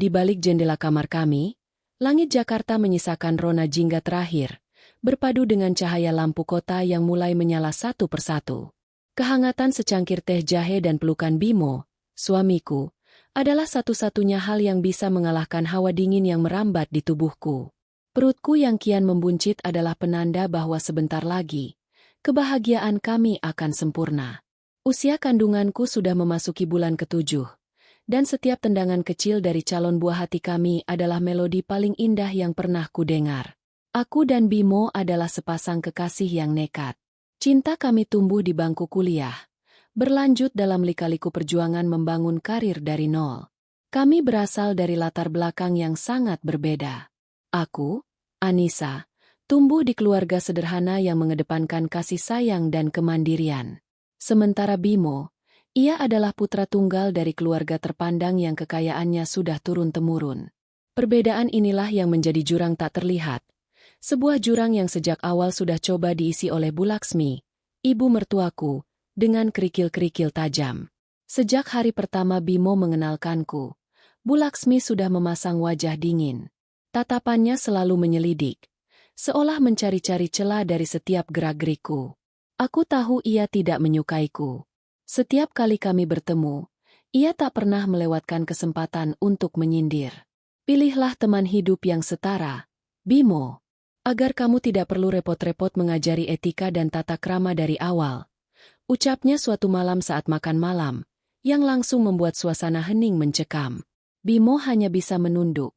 Di balik jendela kamar kami, langit Jakarta menyisakan rona jingga terakhir, berpadu dengan cahaya lampu kota yang mulai menyala satu persatu. Kehangatan secangkir teh jahe dan pelukan Bimo, suamiku, adalah satu-satunya hal yang bisa mengalahkan hawa dingin yang merambat di tubuhku. Perutku yang kian membuncit adalah penanda bahwa sebentar lagi, kebahagiaan kami akan sempurna. Usia kandunganku sudah memasuki bulan ke-7. Dan setiap tendangan kecil dari calon buah hati kami adalah melodi paling indah yang pernah kudengar. Aku dan Bimo adalah sepasang kekasih yang nekat. Cinta kami tumbuh di bangku kuliah, berlanjut dalam lika-liku perjuangan membangun karir dari nol. Kami berasal dari latar belakang yang sangat berbeda. Aku, Anissa, tumbuh di keluarga sederhana yang mengedepankan kasih sayang dan kemandirian. Sementara Bimo, ia adalah putra tunggal dari keluarga terpandang yang kekayaannya sudah turun-temurun. Perbedaan inilah yang menjadi jurang tak terlihat. Sebuah jurang yang sejak awal sudah coba diisi oleh Bu Laksmi, ibu mertuaku, dengan kerikil-kerikil tajam. Sejak hari pertama Bimo mengenalkanku, Bu Laksmi sudah memasang wajah dingin. Tatapannya selalu menyelidik, seolah mencari-cari celah dari setiap gerak-gerikku. Aku tahu ia tidak menyukaiku. Setiap kali kami bertemu, ia tak pernah melewatkan kesempatan untuk menyindir. Pilihlah teman hidup yang setara, Bimo, agar kamu tidak perlu repot-repot mengajari etika dan tata krama dari awal. Ucapnya suatu malam saat makan malam, yang langsung membuat suasana hening mencekam. Bimo hanya bisa menunduk,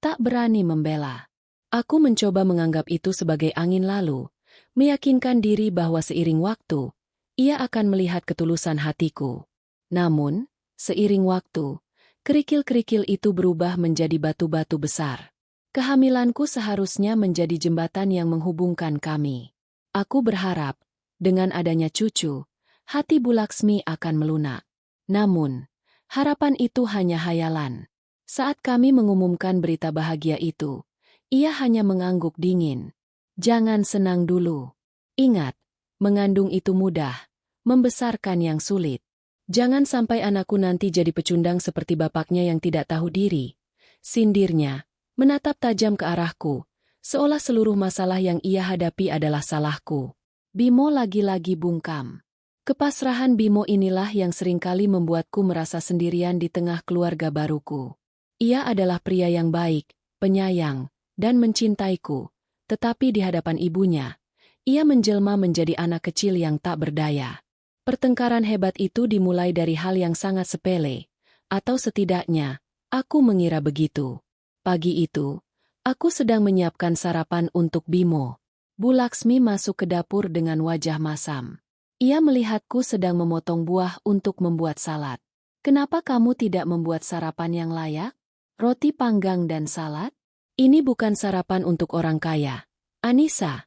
tak berani membela. Aku mencoba menganggap itu sebagai angin lalu, meyakinkan diri bahwa seiring waktu, ia akan melihat ketulusan hatiku. Namun, seiring waktu, kerikil-kerikil itu berubah menjadi batu-batu besar. Kehamilanku seharusnya menjadi jembatan yang menghubungkan kami. Aku berharap, dengan adanya cucu, hati Bu Laksmi akan melunak. Namun, harapan itu hanya hayalan. Saat kami mengumumkan berita bahagia itu, ia hanya mengangguk dingin. Jangan senang dulu. Ingat, mengandung itu mudah. Membesarkan yang sulit. Jangan sampai anakku nanti jadi pecundang seperti bapaknya yang tidak tahu diri. Sindirnya, menatap tajam ke arahku, seolah seluruh masalah yang ia hadapi adalah salahku. Bimo lagi-lagi bungkam. Kepasrahan Bimo inilah yang seringkali membuatku merasa sendirian di tengah keluarga baruku. Ia adalah pria yang baik, penyayang, dan mencintaiku, tetapi di hadapan ibunya, ia menjelma menjadi anak kecil yang tak berdaya. Pertengkaran hebat itu dimulai dari hal yang sangat sepele, atau setidaknya, aku mengira begitu. Pagi itu, aku sedang menyiapkan sarapan untuk Bimo. Bu Laksmi masuk ke dapur dengan wajah masam. Ia melihatku sedang memotong buah untuk membuat salad. Kenapa kamu tidak membuat sarapan yang layak? Roti panggang dan salad? Ini bukan sarapan untuk orang kaya. Anissa.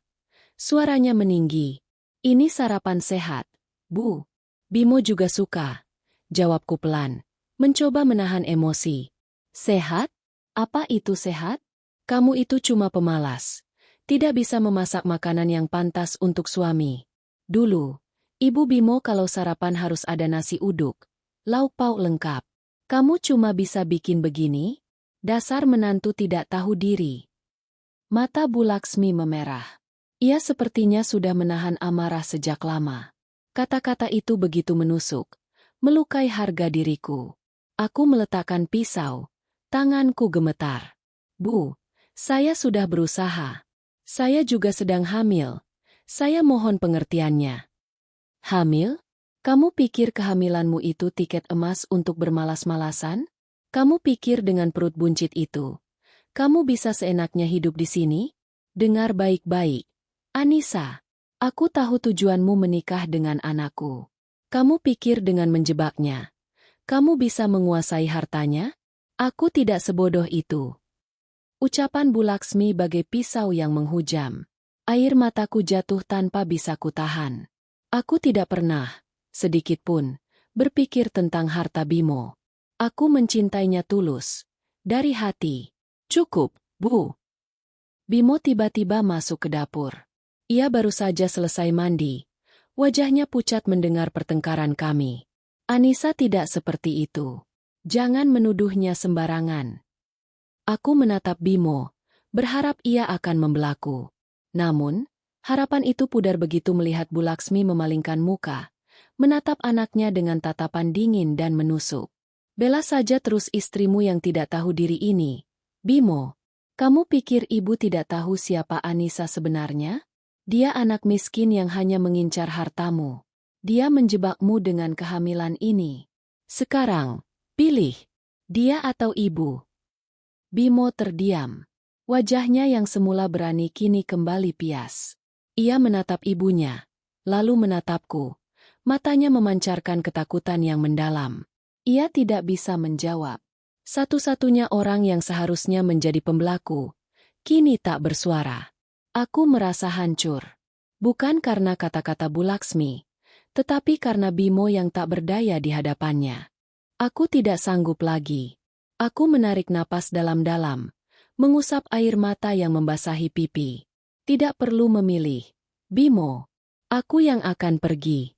Suaranya meninggi. Ini sarapan sehat. Bu, Bimo juga suka. Jawabku pelan, mencoba menahan emosi. Sehat? Apa itu sehat? Kamu itu cuma pemalas. Tidak bisa memasak makanan yang pantas untuk suami. Dulu, Ibu Bimo kalau sarapan harus ada nasi uduk, lauk pauk lengkap. Kamu cuma bisa bikin begini? Dasar menantu tidak tahu diri. Mata Bu Laksmi memerah. Ia sepertinya sudah menahan amarah sejak lama. Kata-kata itu begitu menusuk, melukai harga diriku. Aku meletakkan pisau, tanganku gemetar. Bu, saya sudah berusaha. Saya juga sedang hamil. Saya mohon pengertiannya. Hamil? Kamu pikir kehamilanmu itu tiket emas untuk bermalas-malasan? Kamu pikir dengan perut buncit itu, kamu bisa seenaknya hidup di sini? Dengar baik-baik. Anissa. Aku tahu tujuanmu menikah dengan anakku. Kamu pikir dengan menjebaknya, kamu bisa menguasai hartanya? Aku tidak sebodoh itu. Ucapan Bu Laksmi bagai pisau yang menghujam. Air mataku jatuh tanpa bisa kutahan. Aku tidak pernah, sedikit pun, berpikir tentang harta Bimo. Aku mencintainya tulus. Dari hati. Cukup, Bu. Bimo tiba-tiba masuk ke dapur. Ia baru saja selesai mandi. Wajahnya pucat mendengar pertengkaran kami. Anissa tidak seperti itu. Jangan menuduhnya sembarangan. Aku menatap Bimo, berharap ia akan membelaku. Namun, harapan itu pudar begitu melihat Bu Laksmi memalingkan muka, menatap anaknya dengan tatapan dingin dan menusuk. Bela saja terus istrimu yang tidak tahu diri ini. Bimo, kamu pikir ibu tidak tahu siapa Anissa sebenarnya? Dia anak miskin yang hanya mengincar hartamu. Dia menjebakmu dengan kehamilan ini. Sekarang, pilih, dia atau ibu. Bimo terdiam. Wajahnya yang semula berani kini kembali pias. Ia menatap ibunya, lalu menatapku. Matanya memancarkan ketakutan yang mendalam. Ia tidak bisa menjawab. Satu-satunya orang yang seharusnya menjadi pembelaku, kini tak bersuara. Aku merasa hancur. Bukan karena kata-kata Bu Laksmi, tetapi karena Bimo yang tak berdaya di hadapannya. Aku tidak sanggup lagi. Aku menarik napas dalam-dalam, mengusap air mata yang membasahi pipi. Tidak perlu memilih. Bimo, aku yang akan pergi.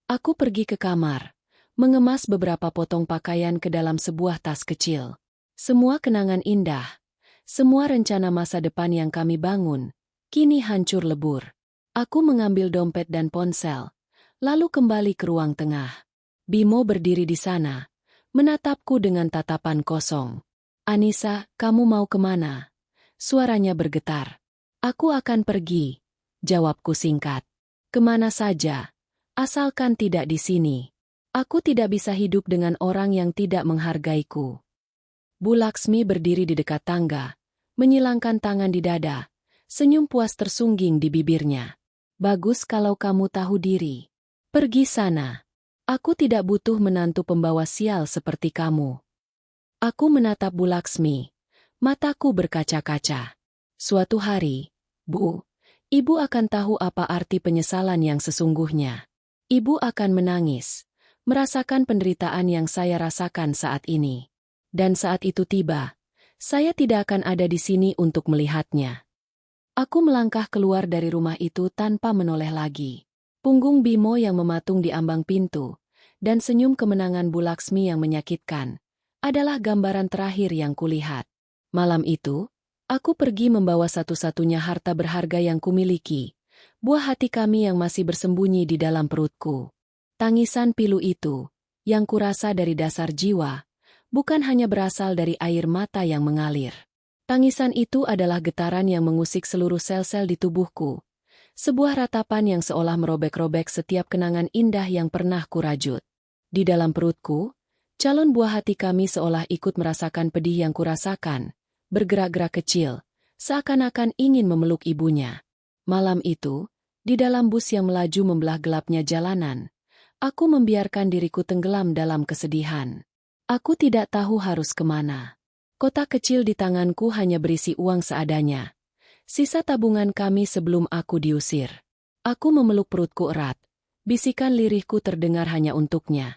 Aku pergi ke kamar, mengemas beberapa potong pakaian ke dalam sebuah tas kecil. Semua kenangan indah, semua rencana masa depan yang kami bangun, kini hancur lebur. Aku mengambil dompet dan ponsel, lalu kembali ke ruang tengah. Bimo berdiri di sana, menatapku dengan tatapan kosong. Anissa, kamu mau kemana? Suaranya bergetar. Aku akan pergi, jawabku singkat. Kemana saja, asalkan tidak di sini. Aku tidak bisa hidup dengan orang yang tidak menghargaiku. Bu Laksmi berdiri di dekat tangga, menyilangkan tangan di dada, senyum puas tersungging di bibirnya. Bagus kalau kamu tahu diri. Pergi sana. Aku tidak butuh menantu pembawa sial seperti kamu. Aku menatap Bu Laksmi. Mataku berkaca-kaca. Suatu hari, Bu, ibu akan tahu apa arti penyesalan yang sesungguhnya. Ibu akan menangis, merasakan penderitaan yang saya rasakan saat ini. Dan saat itu tiba, saya tidak akan ada di sini untuk melihatnya. Aku melangkah keluar dari rumah itu tanpa menoleh lagi. Punggung Bimo yang mematung di ambang pintu, dan senyum kemenangan Bu Laksmi yang menyakitkan, adalah gambaran terakhir yang kulihat. Malam itu, aku pergi membawa satu-satunya harta berharga yang kumiliki, buah hati kami yang masih bersembunyi di dalam perutku. Tangisan pilu itu, yang kurasa dari dasar jiwa, bukan hanya berasal dari air mata yang mengalir. Tangisan itu adalah getaran yang mengusik seluruh sel-sel di tubuhku, sebuah ratapan yang seolah merobek-robek setiap kenangan indah yang pernah kurajut. Di dalam perutku, calon buah hati kami seolah ikut merasakan pedih yang kurasakan, bergerak-gerak kecil, seakan-akan ingin memeluk ibunya. Malam itu, di dalam bus yang melaju membelah gelapnya jalanan, aku membiarkan diriku tenggelam dalam kesedihan. Aku tidak tahu harus kemana. Kotak kecil di tanganku hanya berisi uang seadanya. Sisa tabungan kami sebelum aku diusir. Aku memeluk perutku erat. Bisikan lirihku terdengar hanya untuknya.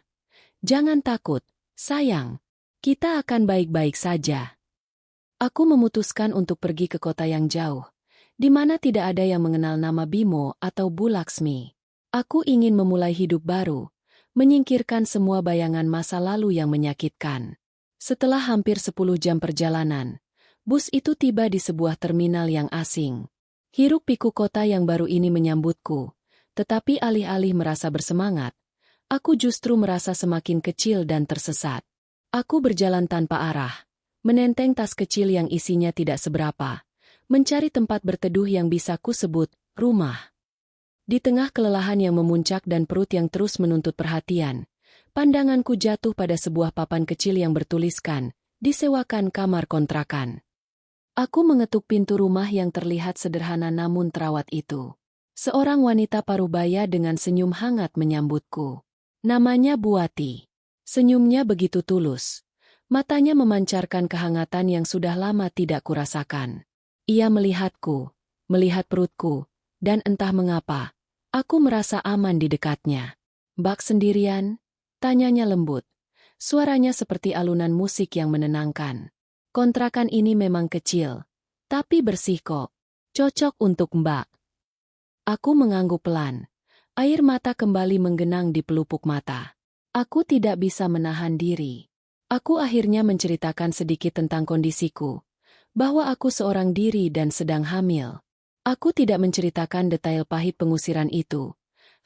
Jangan takut, sayang. Kita akan baik-baik saja. Aku memutuskan untuk pergi ke kota yang jauh, di mana tidak ada yang mengenal nama Bimo atau Bu Laksmi. Aku ingin memulai hidup baru, menyingkirkan semua bayangan masa lalu yang menyakitkan. Setelah hampir 10 jam perjalanan, bus itu tiba di sebuah terminal yang asing. Hiruk-pikuk kota yang baru ini menyambutku, tetapi alih-alih merasa bersemangat, aku justru merasa semakin kecil dan tersesat. Aku berjalan tanpa arah, menenteng tas kecil yang isinya tidak seberapa, mencari tempat berteduh yang bisa kusebut rumah. Di tengah kelelahan yang memuncak dan perut yang terus menuntut perhatian, pandanganku jatuh pada sebuah papan kecil yang bertuliskan, disewakan kamar kontrakan. Aku mengetuk pintu rumah yang terlihat sederhana namun terawat itu. Seorang wanita parubaya dengan senyum hangat menyambutku. Namanya Buati. Senyumnya begitu tulus. Matanya memancarkan kehangatan yang sudah lama tidak kurasakan. Ia melihatku, melihat perutku, dan entah mengapa, aku merasa aman di dekatnya. "Bak sendirian?" tanyanya lembut. Suaranya seperti alunan musik yang menenangkan. "Kontrakan ini memang kecil, tapi bersih kok. Cocok untuk Mbak." Aku mengangguk pelan. Air mata kembali menggenang di pelupuk mata. Aku tidak bisa menahan diri. Aku akhirnya menceritakan sedikit tentang kondisiku, bahwa aku seorang diri dan sedang hamil. Aku tidak menceritakan detail pahit pengusiran itu,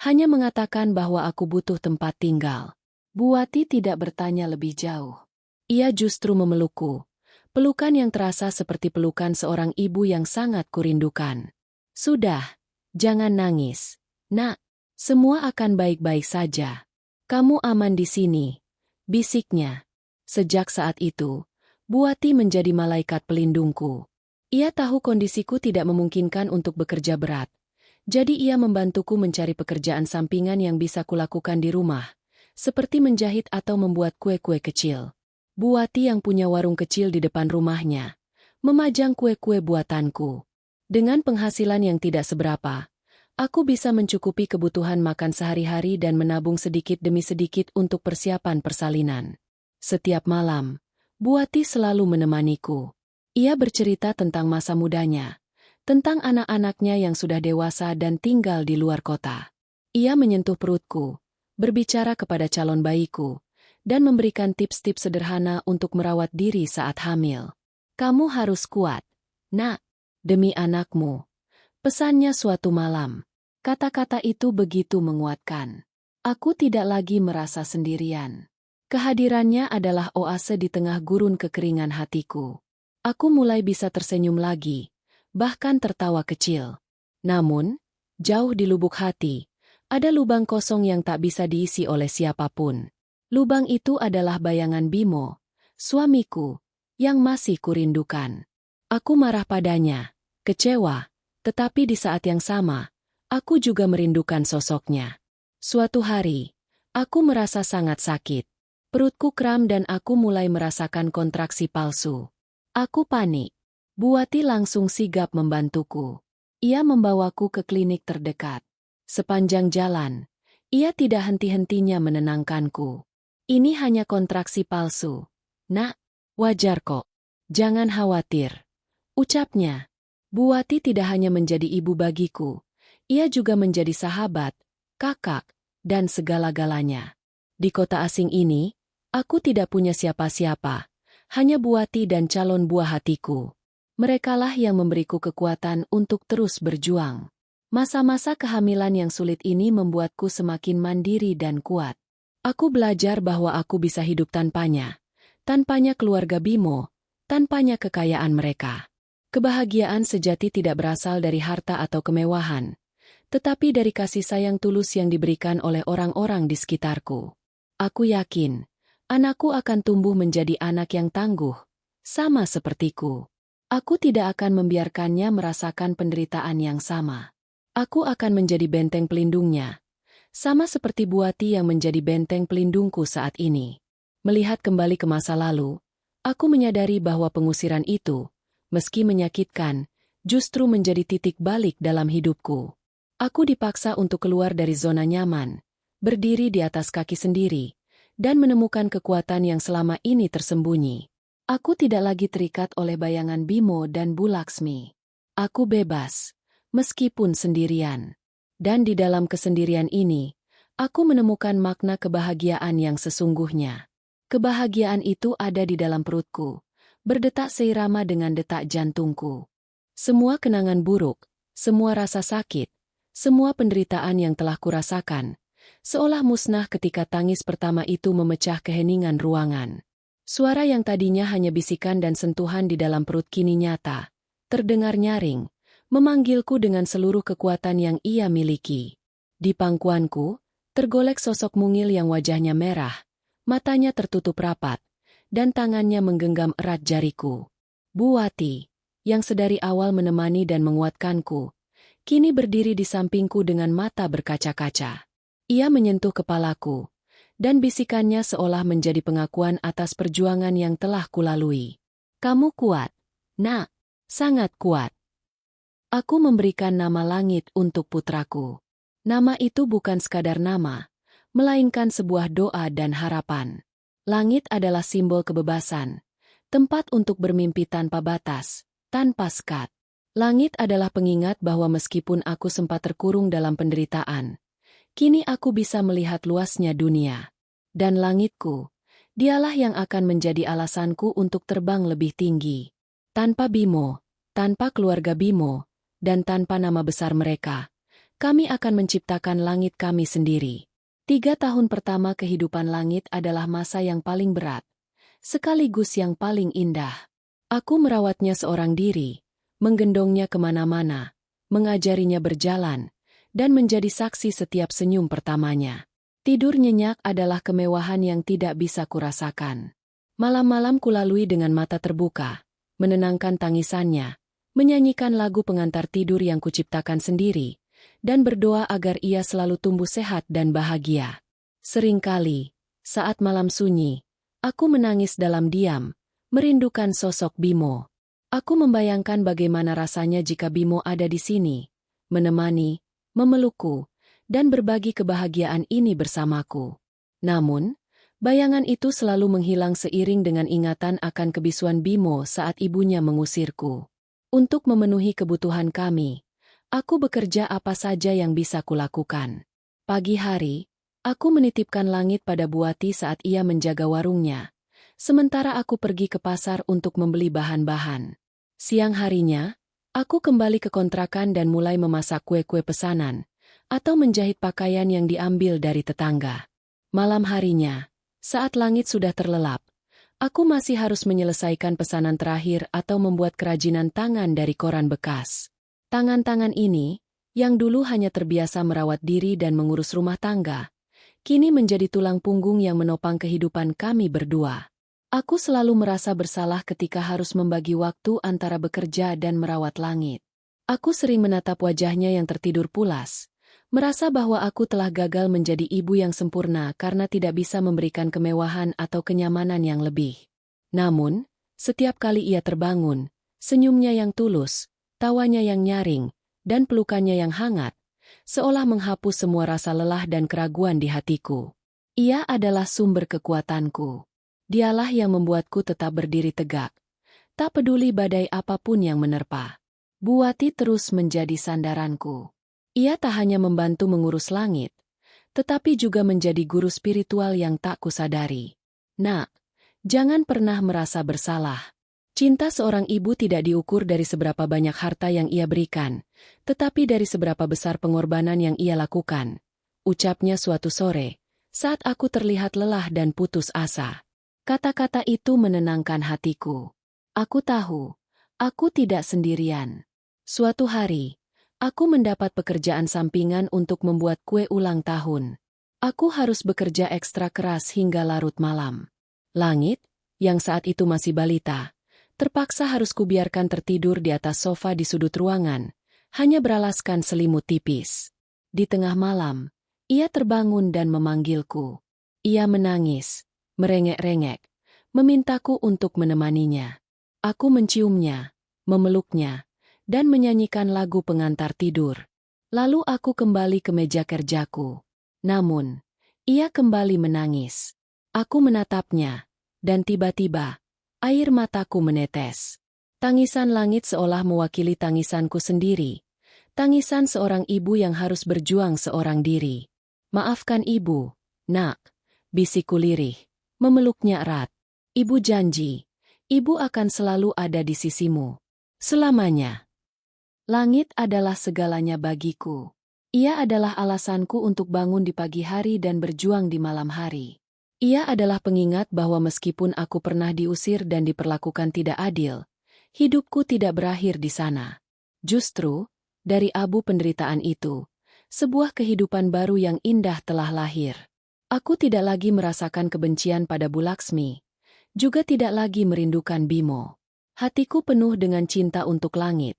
hanya mengatakan bahwa aku butuh tempat tinggal. Buati tidak bertanya lebih jauh. Ia justru memelukku. Pelukan yang terasa seperti pelukan seorang ibu yang sangat kurindukan. Sudah, jangan nangis, Nak. Semua akan baik-baik saja. Kamu aman di sini, bisiknya. Sejak saat itu, Buati menjadi malaikat pelindungku. Ia tahu kondisiku tidak memungkinkan untuk bekerja berat. Jadi ia membantuku mencari pekerjaan sampingan yang bisa kulakukan di rumah, seperti menjahit atau membuat kue-kue kecil. Buati yang punya warung kecil di depan rumahnya, memajang kue-kue buatanku. Dengan penghasilan yang tidak seberapa, aku bisa mencukupi kebutuhan makan sehari-hari dan menabung sedikit demi sedikit untuk persiapan persalinan. Setiap malam, Buati selalu menemaniku. Ia bercerita tentang masa mudanya, tentang anak-anaknya yang sudah dewasa dan tinggal di luar kota. Ia menyentuh perutku, berbicara kepada calon bayiku, dan memberikan tips-tips sederhana untuk merawat diri saat hamil. Kamu harus kuat, Nak, demi anakmu. Pesannya suatu malam. Kata-kata itu begitu menguatkan. Aku tidak lagi merasa sendirian. Kehadirannya adalah oase di tengah gurun kekeringan hatiku. Aku mulai bisa tersenyum lagi, bahkan tertawa kecil. Namun, jauh di lubuk hati, ada lubang kosong yang tak bisa diisi oleh siapapun. Lubang itu adalah bayangan Bimo, suamiku, yang masih kurindukan. Aku marah padanya, kecewa, tetapi di saat yang sama, aku juga merindukan sosoknya. Suatu hari, aku merasa sangat sakit. Perutku kram dan aku mulai merasakan kontraksi palsu. Aku panik. Buati langsung sigap membantuku. Ia membawaku ke klinik terdekat. Sepanjang jalan, ia tidak henti-hentinya menenangkanku. Ini hanya kontraksi palsu. Nak, wajar kok. Jangan khawatir. Ucapnya. Buati tidak hanya menjadi ibu bagiku. Ia juga menjadi sahabat, kakak, dan segala-galanya. Di kota asing ini, aku tidak punya siapa-siapa, hanya Buati dan calon buah hatiku. Merekalah yang memberiku kekuatan untuk terus berjuang. Masa-masa kehamilan yang sulit ini membuatku semakin mandiri dan kuat. Aku belajar bahwa aku bisa hidup tanpanya keluarga Bimo, tanpanya kekayaan mereka. Kebahagiaan sejati tidak berasal dari harta atau kemewahan, tetapi dari kasih sayang tulus yang diberikan oleh orang-orang di sekitarku. Aku yakin, anakku akan tumbuh menjadi anak yang tangguh, sama sepertiku. Aku tidak akan membiarkannya merasakan penderitaan yang sama. Aku akan menjadi benteng pelindungnya, sama seperti Buati yang menjadi benteng pelindungku saat ini. Melihat kembali ke masa lalu, aku menyadari bahwa pengusiran itu, meski menyakitkan, justru menjadi titik balik dalam hidupku. Aku dipaksa untuk keluar dari zona nyaman, berdiri di atas kaki sendiri, dan menemukan kekuatan yang selama ini tersembunyi. Aku tidak lagi terikat oleh bayangan Bimo dan Bu Laksmi. Aku bebas, meskipun sendirian. Dan di dalam kesendirian ini, aku menemukan makna kebahagiaan yang sesungguhnya. Kebahagiaan itu ada di dalam perutku, berdetak seirama dengan detak jantungku. Semua kenangan buruk, semua rasa sakit, semua penderitaan yang telah kurasakan, seolah musnah ketika tangis pertama itu memecah keheningan ruangan. Suara yang tadinya hanya bisikan dan sentuhan di dalam perut kini nyata, terdengar nyaring, memanggilku dengan seluruh kekuatan yang ia miliki. Di pangkuanku, tergolek sosok mungil yang wajahnya merah, matanya tertutup rapat, dan tangannya menggenggam erat jariku. Buati, yang sedari awal menemani dan menguatkanku, kini berdiri di sampingku dengan mata berkaca-kaca. Ia menyentuh kepalaku, dan bisikannya seolah menjadi pengakuan atas perjuangan yang telah kulalui. Kamu kuat, Nak, sangat kuat. Aku memberikan nama langit untuk putraku. Nama itu bukan sekadar nama, melainkan sebuah doa dan harapan. Langit adalah simbol kebebasan, tempat untuk bermimpi tanpa batas, tanpa sekat. Langit adalah pengingat bahwa meskipun aku sempat terkurung dalam penderitaan, kini aku bisa melihat luasnya dunia. Dan langitku, Dialah yang akan menjadi alasanku untuk terbang lebih tinggi. Tanpa Bimo, tanpa keluarga Bimo, dan tanpa nama besar mereka, kami akan menciptakan langit kami sendiri. 3 tahun pertama kehidupan langit adalah masa yang paling berat, sekaligus yang paling indah. Aku merawatnya seorang diri, menggendongnya kemana-mana, mengajarinya berjalan, dan menjadi saksi setiap senyum pertamanya. Tidur nyenyak adalah kemewahan yang tidak bisa kurasakan. Malam-malam kulalui dengan mata terbuka, menenangkan tangisannya, menyanyikan lagu pengantar tidur yang kuciptakan sendiri, dan berdoa agar ia selalu tumbuh sehat dan bahagia. Seringkali, saat malam sunyi, aku menangis dalam diam, merindukan sosok Bimo. Aku membayangkan bagaimana rasanya jika Bimo ada di sini, menemani, memelukku, dan berbagi kebahagiaan ini bersamaku. Namun, bayangan itu selalu menghilang seiring dengan ingatan akan kebisuan Bimo saat ibunya mengusirku. Untuk memenuhi kebutuhan kami, aku bekerja apa saja yang bisa kulakukan. Pagi hari, aku menitipkan langit pada Buati saat ia menjaga warungnya, sementara aku pergi ke pasar untuk membeli bahan-bahan. Siang harinya, aku kembali ke kontrakan dan mulai memasak kue-kue pesanan, atau menjahit pakaian yang diambil dari tetangga. Malam harinya, saat langit sudah terlelap, aku masih harus menyelesaikan pesanan terakhir atau membuat kerajinan tangan dari koran bekas. Tangan-tangan ini, yang dulu hanya terbiasa merawat diri dan mengurus rumah tangga, kini menjadi tulang punggung yang menopang kehidupan kami berdua. Aku selalu merasa bersalah ketika harus membagi waktu antara bekerja dan merawat langit. Aku sering menatap wajahnya yang tertidur pulas, merasa bahwa aku telah gagal menjadi ibu yang sempurna karena tidak bisa memberikan kemewahan atau kenyamanan yang lebih. Namun, setiap kali ia terbangun, senyumnya yang tulus, tawanya yang nyaring, dan pelukannya yang hangat, seolah menghapus semua rasa lelah dan keraguan di hatiku. Ia adalah sumber kekuatanku. Dialah yang membuatku tetap berdiri tegak, tak peduli badai apapun yang menerpa. Buati terus menjadi sandaranku. Ia tak hanya membantu mengurus langit, tetapi juga menjadi guru spiritual yang tak kusadari. Nak, jangan pernah merasa bersalah. Cinta seorang ibu tidak diukur dari seberapa banyak harta yang ia berikan, tetapi dari seberapa besar pengorbanan yang ia lakukan. Ucapnya suatu sore, saat aku terlihat lelah dan putus asa. Kata-kata itu menenangkan hatiku. Aku tahu, aku tidak sendirian. Suatu hari, aku mendapat pekerjaan sampingan untuk membuat kue ulang tahun. Aku harus bekerja ekstra keras hingga larut malam. Langit, yang saat itu masih balita, terpaksa harus kubiarkan tertidur di atas sofa di sudut ruangan, hanya beralaskan selimut tipis. Di tengah malam, ia terbangun dan memanggilku. Ia menangis, merengek-rengek, memintaku untuk menemaninya. Aku menciumnya, memeluknya, dan menyanyikan lagu pengantar tidur. Lalu aku kembali ke meja kerjaku. Namun, ia kembali menangis. Aku menatapnya, dan tiba-tiba, air mataku menetes. Tangisan langit seolah mewakili tangisanku sendiri. Tangisan seorang ibu yang harus berjuang seorang diri. Maafkan ibu, nak, bisikku lirih, memeluknya erat. Ibu janji, ibu akan selalu ada di sisimu. Selamanya. Langit adalah segalanya bagiku. Ia adalah alasanku untuk bangun di pagi hari dan berjuang di malam hari. Ia adalah pengingat bahwa meskipun aku pernah diusir dan diperlakukan tidak adil, hidupku tidak berakhir di sana. Justru, dari abu penderitaan itu, sebuah kehidupan baru yang indah telah lahir. Aku tidak lagi merasakan kebencian pada Bu Laksmi, juga tidak lagi merindukan Bimo. Hatiku penuh dengan cinta untuk langit,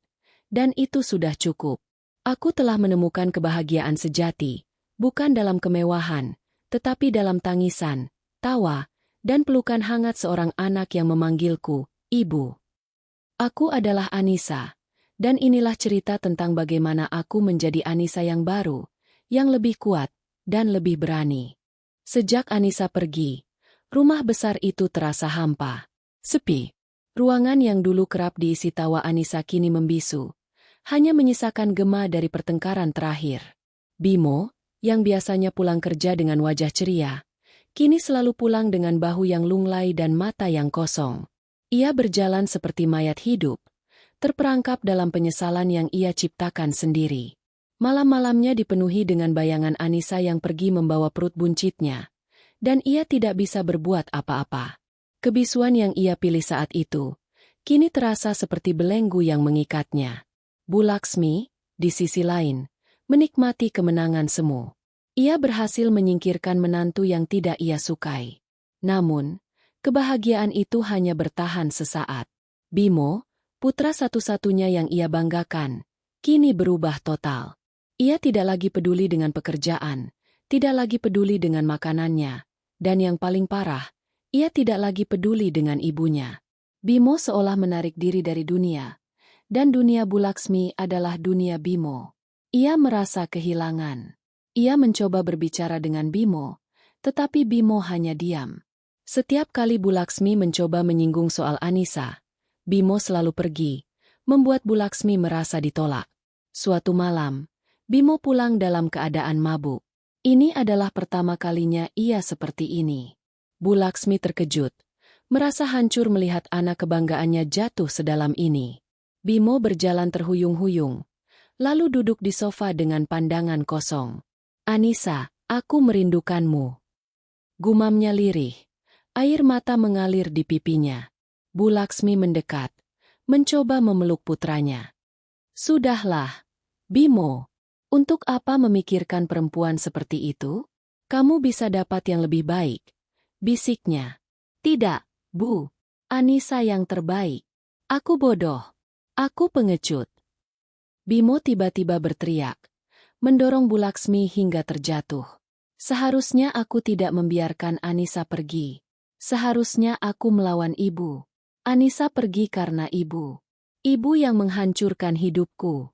dan itu sudah cukup. Aku telah menemukan kebahagiaan sejati, bukan dalam kemewahan, tetapi dalam tangisan, tawa, dan pelukan hangat seorang anak yang memanggilku, Ibu. Aku adalah Anissa, dan inilah cerita tentang bagaimana aku menjadi Anissa yang baru, yang lebih kuat, dan lebih berani. Sejak Anissa pergi, rumah besar itu terasa hampa, sepi. Ruangan yang dulu kerap diisi tawa Anissa kini membisu, hanya menyisakan gema dari pertengkaran terakhir. Bimo, yang biasanya pulang kerja dengan wajah ceria, kini selalu pulang dengan bahu yang lunglai dan mata yang kosong. Ia berjalan seperti mayat hidup, terperangkap dalam penyesalan yang ia ciptakan sendiri. Malam-malamnya dipenuhi dengan bayangan Anissa yang pergi membawa perut buncitnya, dan ia tidak bisa berbuat apa-apa. Kebisuan yang ia pilih saat itu, kini terasa seperti belenggu yang mengikatnya. Bu Laksmi, di sisi lain, menikmati kemenangan semu. Ia berhasil menyingkirkan menantu yang tidak ia sukai. Namun, kebahagiaan itu hanya bertahan sesaat. Bimo, putra satu-satunya yang ia banggakan, kini berubah total. Ia tidak lagi peduli dengan pekerjaan, tidak lagi peduli dengan makanannya, dan yang paling parah, ia tidak lagi peduli dengan ibunya. Bimo seolah menarik diri dari dunia, dan dunia Bu Laksmi adalah dunia Bimo. Ia merasa kehilangan. Ia mencoba berbicara dengan Bimo, tetapi Bimo hanya diam. Setiap kali Bu Laksmi mencoba menyinggung soal Anissa, Bimo selalu pergi, membuat Bu Laksmi merasa ditolak. Suatu malam, Bimo pulang dalam keadaan mabuk. Ini adalah pertama kalinya ia seperti ini. Bu Laksmi terkejut, merasa hancur melihat anak kebanggaannya jatuh sedalam ini. Bimo berjalan terhuyung-huyung, lalu duduk di sofa dengan pandangan kosong. Anissa, aku merindukanmu. Gumamnya lirih, air mata mengalir di pipinya. Bu Laksmi mendekat, mencoba memeluk putranya. Sudahlah, Bimo. Untuk apa memikirkan perempuan seperti itu? Kamu bisa dapat yang lebih baik, bisiknya. Tidak, Bu. Anissa yang terbaik. Aku bodoh. Aku pengecut. Bimo tiba-tiba berteriak, mendorong Bu Laksmi hingga terjatuh. Seharusnya aku tidak membiarkan Anissa pergi. Seharusnya aku melawan ibu. Anissa pergi karena ibu. Ibu yang menghancurkan hidupku.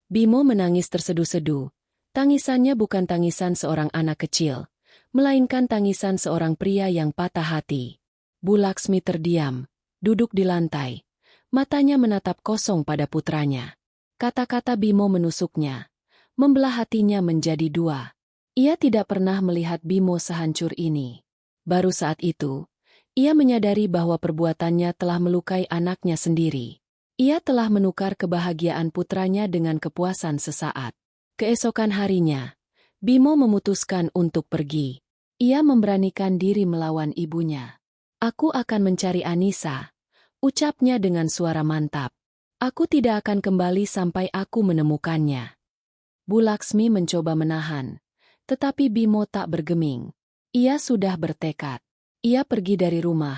Bimo menangis terseduh-seduh. Tangisannya bukan tangisan seorang anak kecil, melainkan tangisan seorang pria yang patah hati. Bu Laksmi terdiam, duduk di lantai. Matanya menatap kosong pada putranya. Kata-kata Bimo menusuknya, membelah hatinya menjadi dua. Ia tidak pernah melihat Bimo sehancur ini. Baru saat itu, ia menyadari bahwa perbuatannya telah melukai anaknya sendiri. Ia telah menukar kebahagiaan putranya dengan kepuasan sesaat. Keesokan harinya, Bimo memutuskan untuk pergi. Ia memberanikan diri melawan ibunya. Aku akan mencari Anissa, ucapnya dengan suara mantap. Aku tidak akan kembali sampai aku menemukannya. Bu Laksmi mencoba menahan, tetapi Bimo tak bergeming. Ia sudah bertekad. Ia pergi dari rumah,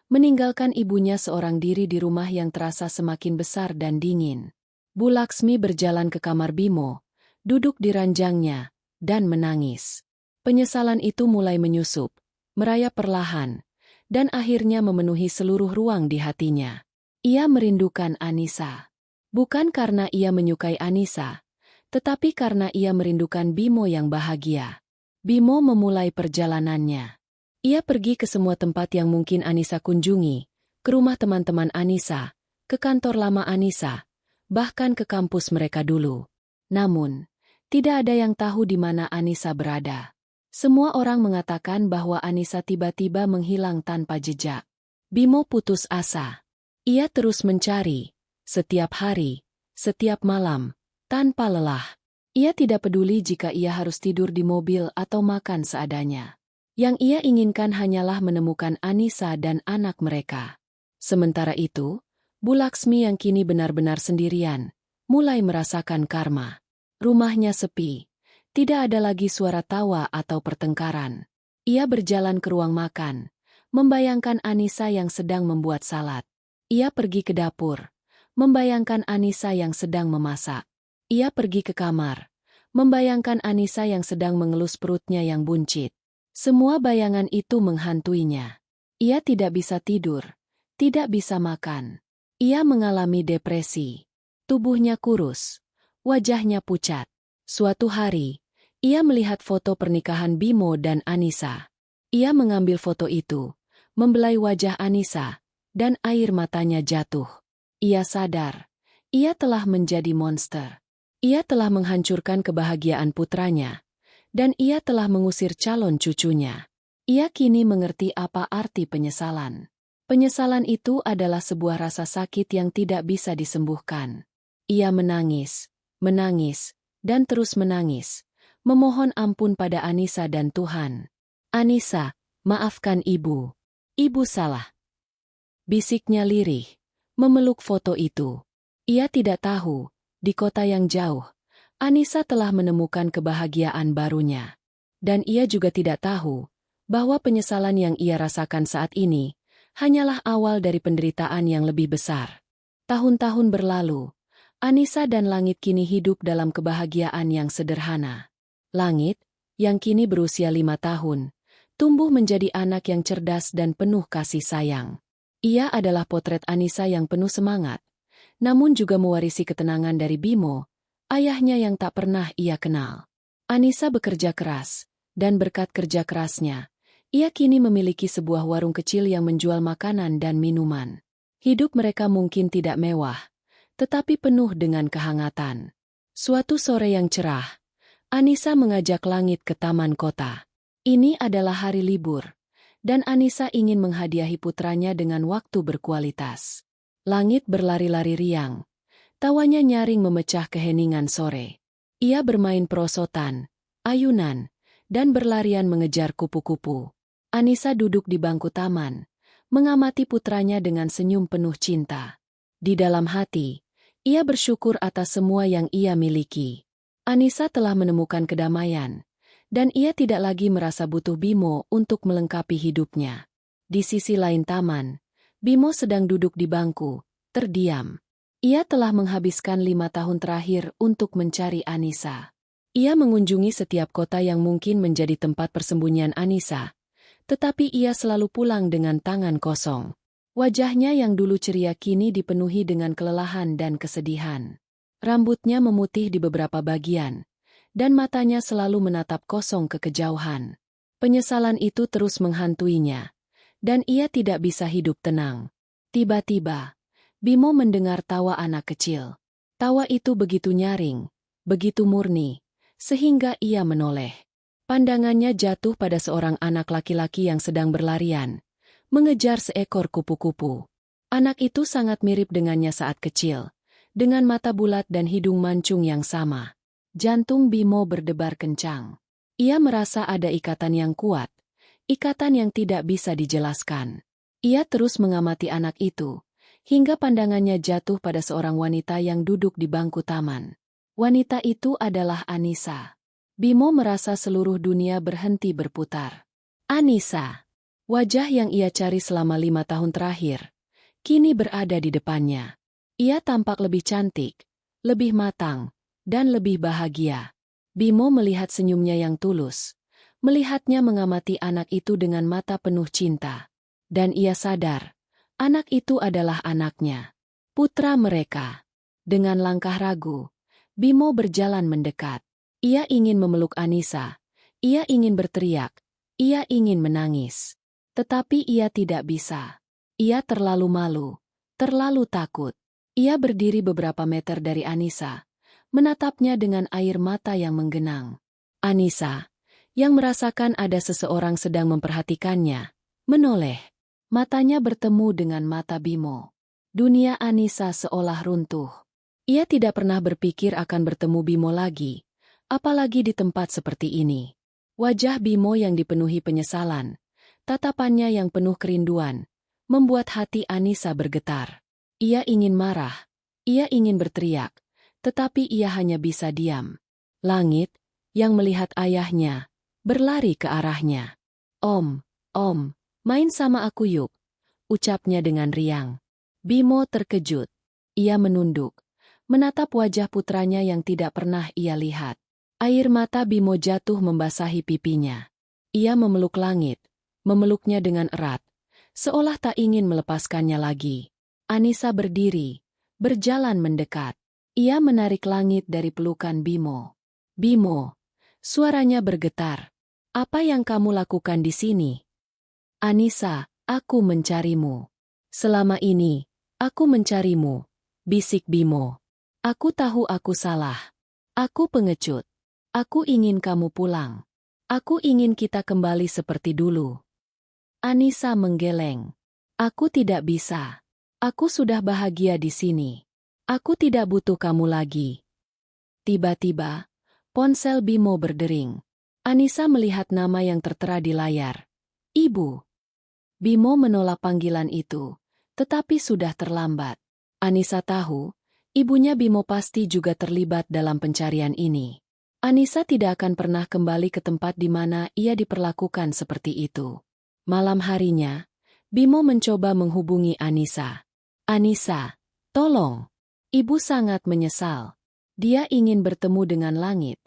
meninggalkan ibunya seorang diri di rumah yang terasa semakin besar dan dingin. Bu Laksmi berjalan ke kamar Bimo, duduk di ranjangnya, dan menangis. Penyesalan itu mulai menyusup, merayap perlahan, dan akhirnya memenuhi seluruh ruang di hatinya. Ia merindukan Anissa. Bukan karena ia menyukai Anissa, tetapi karena ia merindukan Bimo yang bahagia. Bimo memulai perjalanannya. Ia pergi ke semua tempat yang mungkin Anissa kunjungi, ke rumah teman-teman Anissa, ke kantor lama Anissa, bahkan ke kampus mereka dulu. Namun, tidak ada yang tahu di mana Anissa berada. Semua orang mengatakan bahwa Anissa tiba-tiba menghilang tanpa jejak. Bimo putus asa. Ia terus mencari, setiap hari, setiap malam, tanpa lelah. Ia tidak peduli jika ia harus tidur di mobil atau makan seadanya. Yang ia inginkan hanyalah menemukan Anissa dan anak mereka. Sementara itu, Bu Laksmi yang kini benar-benar sendirian, mulai merasakan karma. Rumahnya sepi, tidak ada lagi suara tawa atau pertengkaran. Ia berjalan ke ruang makan, membayangkan Anissa yang sedang membuat salad. Ia pergi ke dapur, membayangkan Anissa yang sedang memasak. Ia pergi ke kamar, membayangkan Anissa yang sedang mengelus perutnya yang buncit. Semua bayangan itu menghantuinya. Ia tidak bisa tidur, tidak bisa makan. Ia mengalami depresi. Tubuhnya kurus, wajahnya pucat. Suatu hari, ia melihat foto pernikahan Bimo dan Anissa. Ia mengambil foto itu, membelai wajah Anissa, dan air matanya jatuh. Ia sadar, ia telah menjadi monster. Ia telah menghancurkan kebahagiaan putranya, dan ia telah mengusir calon cucunya. Ia kini mengerti apa arti penyesalan. Penyesalan itu adalah sebuah rasa sakit yang tidak bisa disembuhkan. Ia menangis, menangis, dan terus menangis, memohon ampun pada Anissa dan Tuhan. "Anissa, maafkan ibu. Ibu salah," bisiknya lirih, memeluk foto itu. Ia tidak tahu, di kota yang jauh, Anissa telah menemukan kebahagiaan barunya. Dan ia juga tidak tahu bahwa penyesalan yang ia rasakan saat ini hanyalah awal dari penderitaan yang lebih besar. Tahun-tahun berlalu, Anissa dan Langit kini hidup dalam kebahagiaan yang sederhana. Langit, yang kini berusia 5 tahun, tumbuh menjadi anak yang cerdas dan penuh kasih sayang. Ia adalah potret Anissa yang penuh semangat, namun juga mewarisi ketenangan dari Bimo, ayahnya yang tak pernah ia kenal. Anissa bekerja keras, dan berkat kerja kerasnya, ia kini memiliki sebuah warung kecil yang menjual makanan dan minuman. Hidup mereka mungkin tidak mewah, tetapi penuh dengan kehangatan. Suatu sore yang cerah, Anissa mengajak Langit ke taman kota. Ini adalah hari libur, dan Anissa ingin menghadiahi putranya dengan waktu berkualitas. Langit berlari-lari riang. Tawanya nyaring memecah keheningan sore. Ia bermain perosotan, ayunan, dan berlarian mengejar kupu-kupu. Anissa duduk di bangku taman, mengamati putranya dengan senyum penuh cinta. Di dalam hati, ia bersyukur atas semua yang ia miliki. Anissa telah menemukan kedamaian, dan ia tidak lagi merasa butuh Bimo untuk melengkapi hidupnya. Di sisi lain taman, Bimo sedang duduk di bangku, terdiam. Ia telah menghabiskan 5 tahun terakhir untuk mencari Anissa. Ia mengunjungi setiap kota yang mungkin menjadi tempat persembunyian Anissa, tetapi ia selalu pulang dengan tangan kosong. Wajahnya yang dulu ceria kini dipenuhi dengan kelelahan dan kesedihan. Rambutnya memutih di beberapa bagian, dan matanya selalu menatap kosong ke kejauhan. Penyesalan itu terus menghantuinya, dan ia tidak bisa hidup tenang. Tiba-tiba, Bimo mendengar tawa anak kecil. Tawa itu begitu nyaring, begitu murni, sehingga ia menoleh. Pandangannya jatuh pada seorang anak laki-laki yang sedang berlarian, mengejar seekor kupu-kupu. Anak itu sangat mirip dengannya saat kecil, dengan mata bulat dan hidung mancung yang sama. Jantung Bimo berdebar kencang. Ia merasa ada ikatan yang kuat, ikatan yang tidak bisa dijelaskan. Ia terus mengamati anak itu, hingga pandangannya jatuh pada seorang wanita yang duduk di bangku taman. Wanita itu adalah Anissa. Bimo merasa seluruh dunia berhenti berputar. Anissa, wajah yang ia cari selama 5 tahun terakhir, kini berada di depannya. Ia tampak lebih cantik, lebih matang, dan lebih bahagia. Bimo melihat senyumnya yang tulus, melihatnya mengamati anak itu dengan mata penuh cinta. Dan ia sadar, anak itu adalah anaknya, putra mereka. Dengan langkah ragu, Bimo berjalan mendekat. Ia ingin memeluk Anissa, ia ingin berteriak, ia ingin menangis. Tetapi ia tidak bisa. Ia terlalu malu, terlalu takut. Ia berdiri beberapa meter dari Anissa, menatapnya dengan air mata yang menggenang. Anissa, yang merasakan ada seseorang sedang memperhatikannya, menoleh. Matanya bertemu dengan mata Bimo. Dunia Anissa seolah runtuh. Ia tidak pernah berpikir akan bertemu Bimo lagi, apalagi di tempat seperti ini. Wajah Bimo yang dipenuhi penyesalan, tatapannya yang penuh kerinduan, membuat hati Anissa bergetar. Ia ingin marah, ia ingin berteriak, tetapi ia hanya bisa diam. Langit, yang melihat ayahnya, berlari ke arahnya. Om, main sama aku yuk, ucapnya dengan riang. Bimo terkejut. Ia menunduk, menatap wajah putranya yang tidak pernah ia lihat. Air mata Bimo jatuh membasahi pipinya. Ia memeluk Langit, memeluknya dengan erat, seolah tak ingin melepaskannya lagi. Anissa berdiri, berjalan mendekat. Ia menarik Langit dari pelukan Bimo. Bimo, suaranya bergetar. Apa yang kamu lakukan di sini? Anissa, aku mencarimu. Selama ini, aku mencarimu, bisik Bimo. Aku tahu aku salah. Aku pengecut. Aku ingin kamu pulang. Aku ingin kita kembali seperti dulu. Anissa menggeleng. Aku tidak bisa. Aku sudah bahagia di sini. Aku tidak butuh kamu lagi. Tiba-tiba, ponsel Bimo berdering. Anissa melihat nama yang tertera di layar. Ibu. Bimo menolak panggilan itu, tetapi sudah terlambat. Anissa tahu, ibunya Bimo pasti juga terlibat dalam pencarian ini. Anissa tidak akan pernah kembali ke tempat di mana ia diperlakukan seperti itu. Malam harinya, Bimo mencoba menghubungi Anissa. Anissa, tolong. Ibu sangat menyesal. Dia ingin bertemu dengan langit.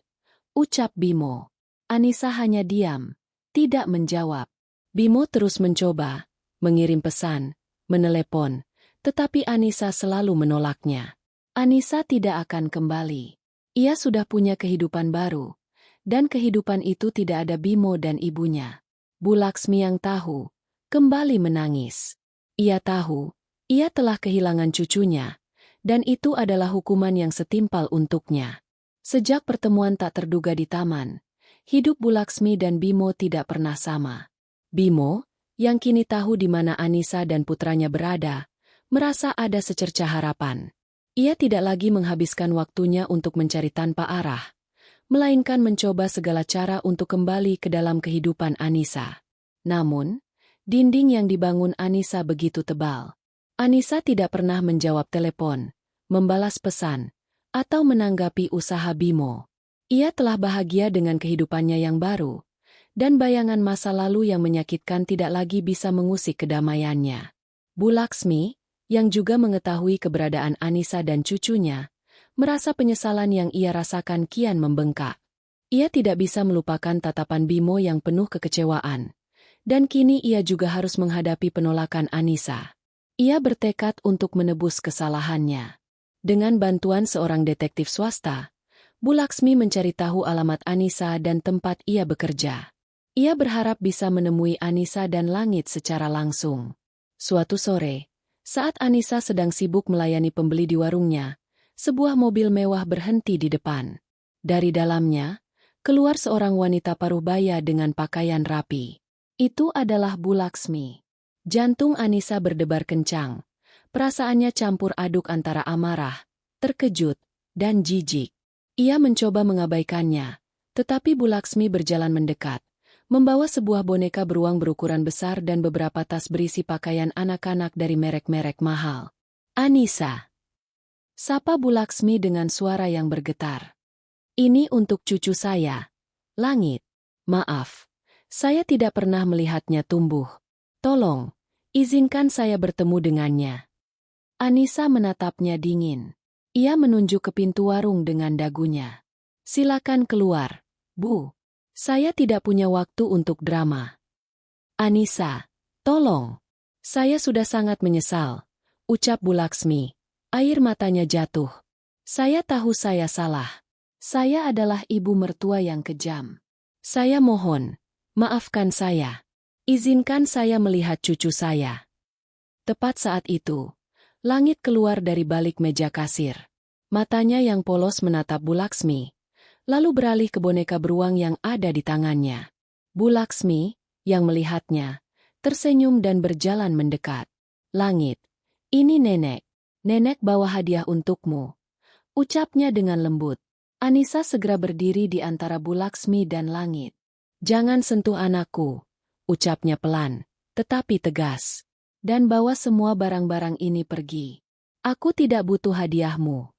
Ucap Bimo. Anissa hanya diam, tidak menjawab. Bimo terus mencoba, mengirim pesan, menelepon, tetapi Anissa selalu menolaknya. Anissa tidak akan kembali. Ia sudah punya kehidupan baru, dan kehidupan itu tidak ada Bimo dan ibunya. Bu Laksmi yang tahu, kembali menangis. Ia tahu, ia telah kehilangan cucunya, dan itu adalah hukuman yang setimpal untuknya. Sejak pertemuan tak terduga di taman, hidup Bu Laksmi dan Bimo tidak pernah sama. Bimo, yang kini tahu di mana Anissa dan putranya berada, merasa ada secercah harapan. Ia tidak lagi menghabiskan waktunya untuk mencari tanpa arah, melainkan mencoba segala cara untuk kembali ke dalam kehidupan Anissa. Namun, dinding yang dibangun Anissa begitu tebal. Anissa tidak pernah menjawab telepon, membalas pesan, atau menanggapi usaha Bimo. Ia telah bahagia dengan kehidupannya yang baru, dan bayangan masa lalu yang menyakitkan tidak lagi bisa mengusik kedamaiannya. Bu Laksmi, yang juga mengetahui keberadaan Anissa dan cucunya, merasa penyesalan yang ia rasakan kian membengkak. Ia tidak bisa melupakan tatapan Bimo yang penuh kekecewaan, dan kini ia juga harus menghadapi penolakan Anissa. Ia bertekad untuk menebus kesalahannya. Dengan bantuan seorang detektif swasta, Bu Laksmi mencari tahu alamat Anissa dan tempat ia bekerja. Ia berharap bisa menemui Anissa dan Langit secara langsung. Suatu sore, saat Anissa sedang sibuk melayani pembeli di warungnya, sebuah mobil mewah berhenti di depan. Dari dalamnya, keluar seorang wanita parubaya dengan pakaian rapi. Itu adalah Bu Laksmi. Jantung Anissa berdebar kencang. Perasaannya campur aduk antara amarah, terkejut, dan jijik. Ia mencoba mengabaikannya, tetapi Bu Laksmi berjalan mendekat, membawa sebuah boneka beruang berukuran besar dan beberapa tas berisi pakaian anak-anak dari merek-merek mahal. Anissa. Sapa Bu Laksmi dengan suara yang bergetar. Ini untuk cucu saya. Langit. Maaf. Saya tidak pernah melihatnya tumbuh. Tolong, izinkan saya bertemu dengannya. Anissa menatapnya dingin. Ia menunjuk ke pintu warung dengan dagunya. Silakan keluar, Bu. Saya tidak punya waktu untuk drama. Anissa, tolong. Saya sudah sangat menyesal, ucap Bu Laksmi. Air matanya jatuh. Saya tahu saya salah. Saya adalah ibu mertua yang kejam. Saya mohon, maafkan saya. Izinkan saya melihat cucu saya. Tepat saat itu, Langit keluar dari balik meja kasir. Matanya yang polos menatap Bu Laksmi, lalu beralih ke boneka beruang yang ada di tangannya. Bu Laksmi, yang melihatnya, tersenyum dan berjalan mendekat. Langit, ini nenek. Nenek bawa hadiah untukmu. Ucapnya dengan lembut. Anissa segera berdiri di antara Bu Laksmi dan Langit. Jangan sentuh anakku, ucapnya pelan, tetapi tegas. Dan bawa semua barang-barang ini pergi. Aku tidak butuh hadiahmu.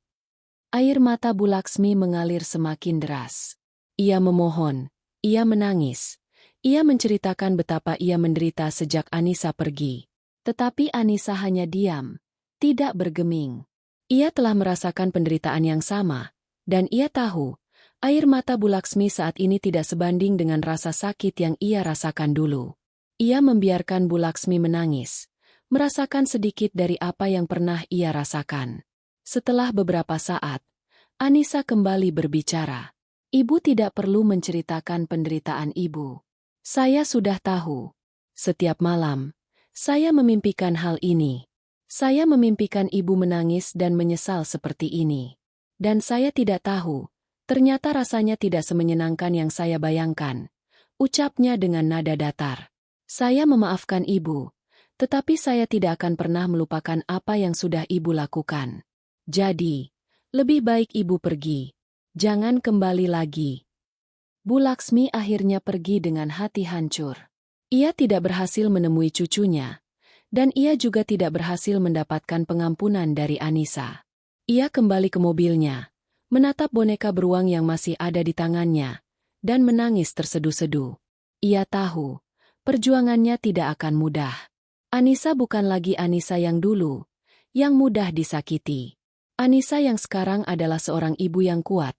Air mata Bu Laksmi mengalir semakin deras. Ia memohon, ia menangis. Ia menceritakan betapa ia menderita sejak Anissa pergi. Tetapi Anissa hanya diam, tidak bergeming. Ia telah merasakan penderitaan yang sama, dan ia tahu, air mata Bu Laksmi saat ini tidak sebanding dengan rasa sakit yang ia rasakan dulu. Ia membiarkan Bu Laksmi menangis, merasakan sedikit dari apa yang pernah ia rasakan. Setelah beberapa saat, Anissa kembali berbicara. Ibu tidak perlu menceritakan penderitaan ibu. Saya sudah tahu. Setiap malam, saya memimpikan hal ini. Saya memimpikan ibu menangis dan menyesal seperti ini. Dan saya tidak tahu, ternyata rasanya tidak semenyenangkan yang saya bayangkan. ucapnya dengan nada datar. Saya memaafkan ibu, tetapi saya tidak akan pernah melupakan apa yang sudah ibu lakukan. Jadi, lebih baik ibu pergi. Jangan kembali lagi. Bu Laksmi akhirnya pergi dengan hati hancur. Ia tidak berhasil menemui cucunya, dan ia juga tidak berhasil mendapatkan pengampunan dari Anissa. Ia kembali ke mobilnya, menatap boneka beruang yang masih ada di tangannya, dan menangis terseduh-seduh. Ia tahu, perjuangannya tidak akan mudah. Anissa bukan lagi Anissa yang dulu, yang mudah disakiti. Anissa yang sekarang adalah seorang ibu yang kuat,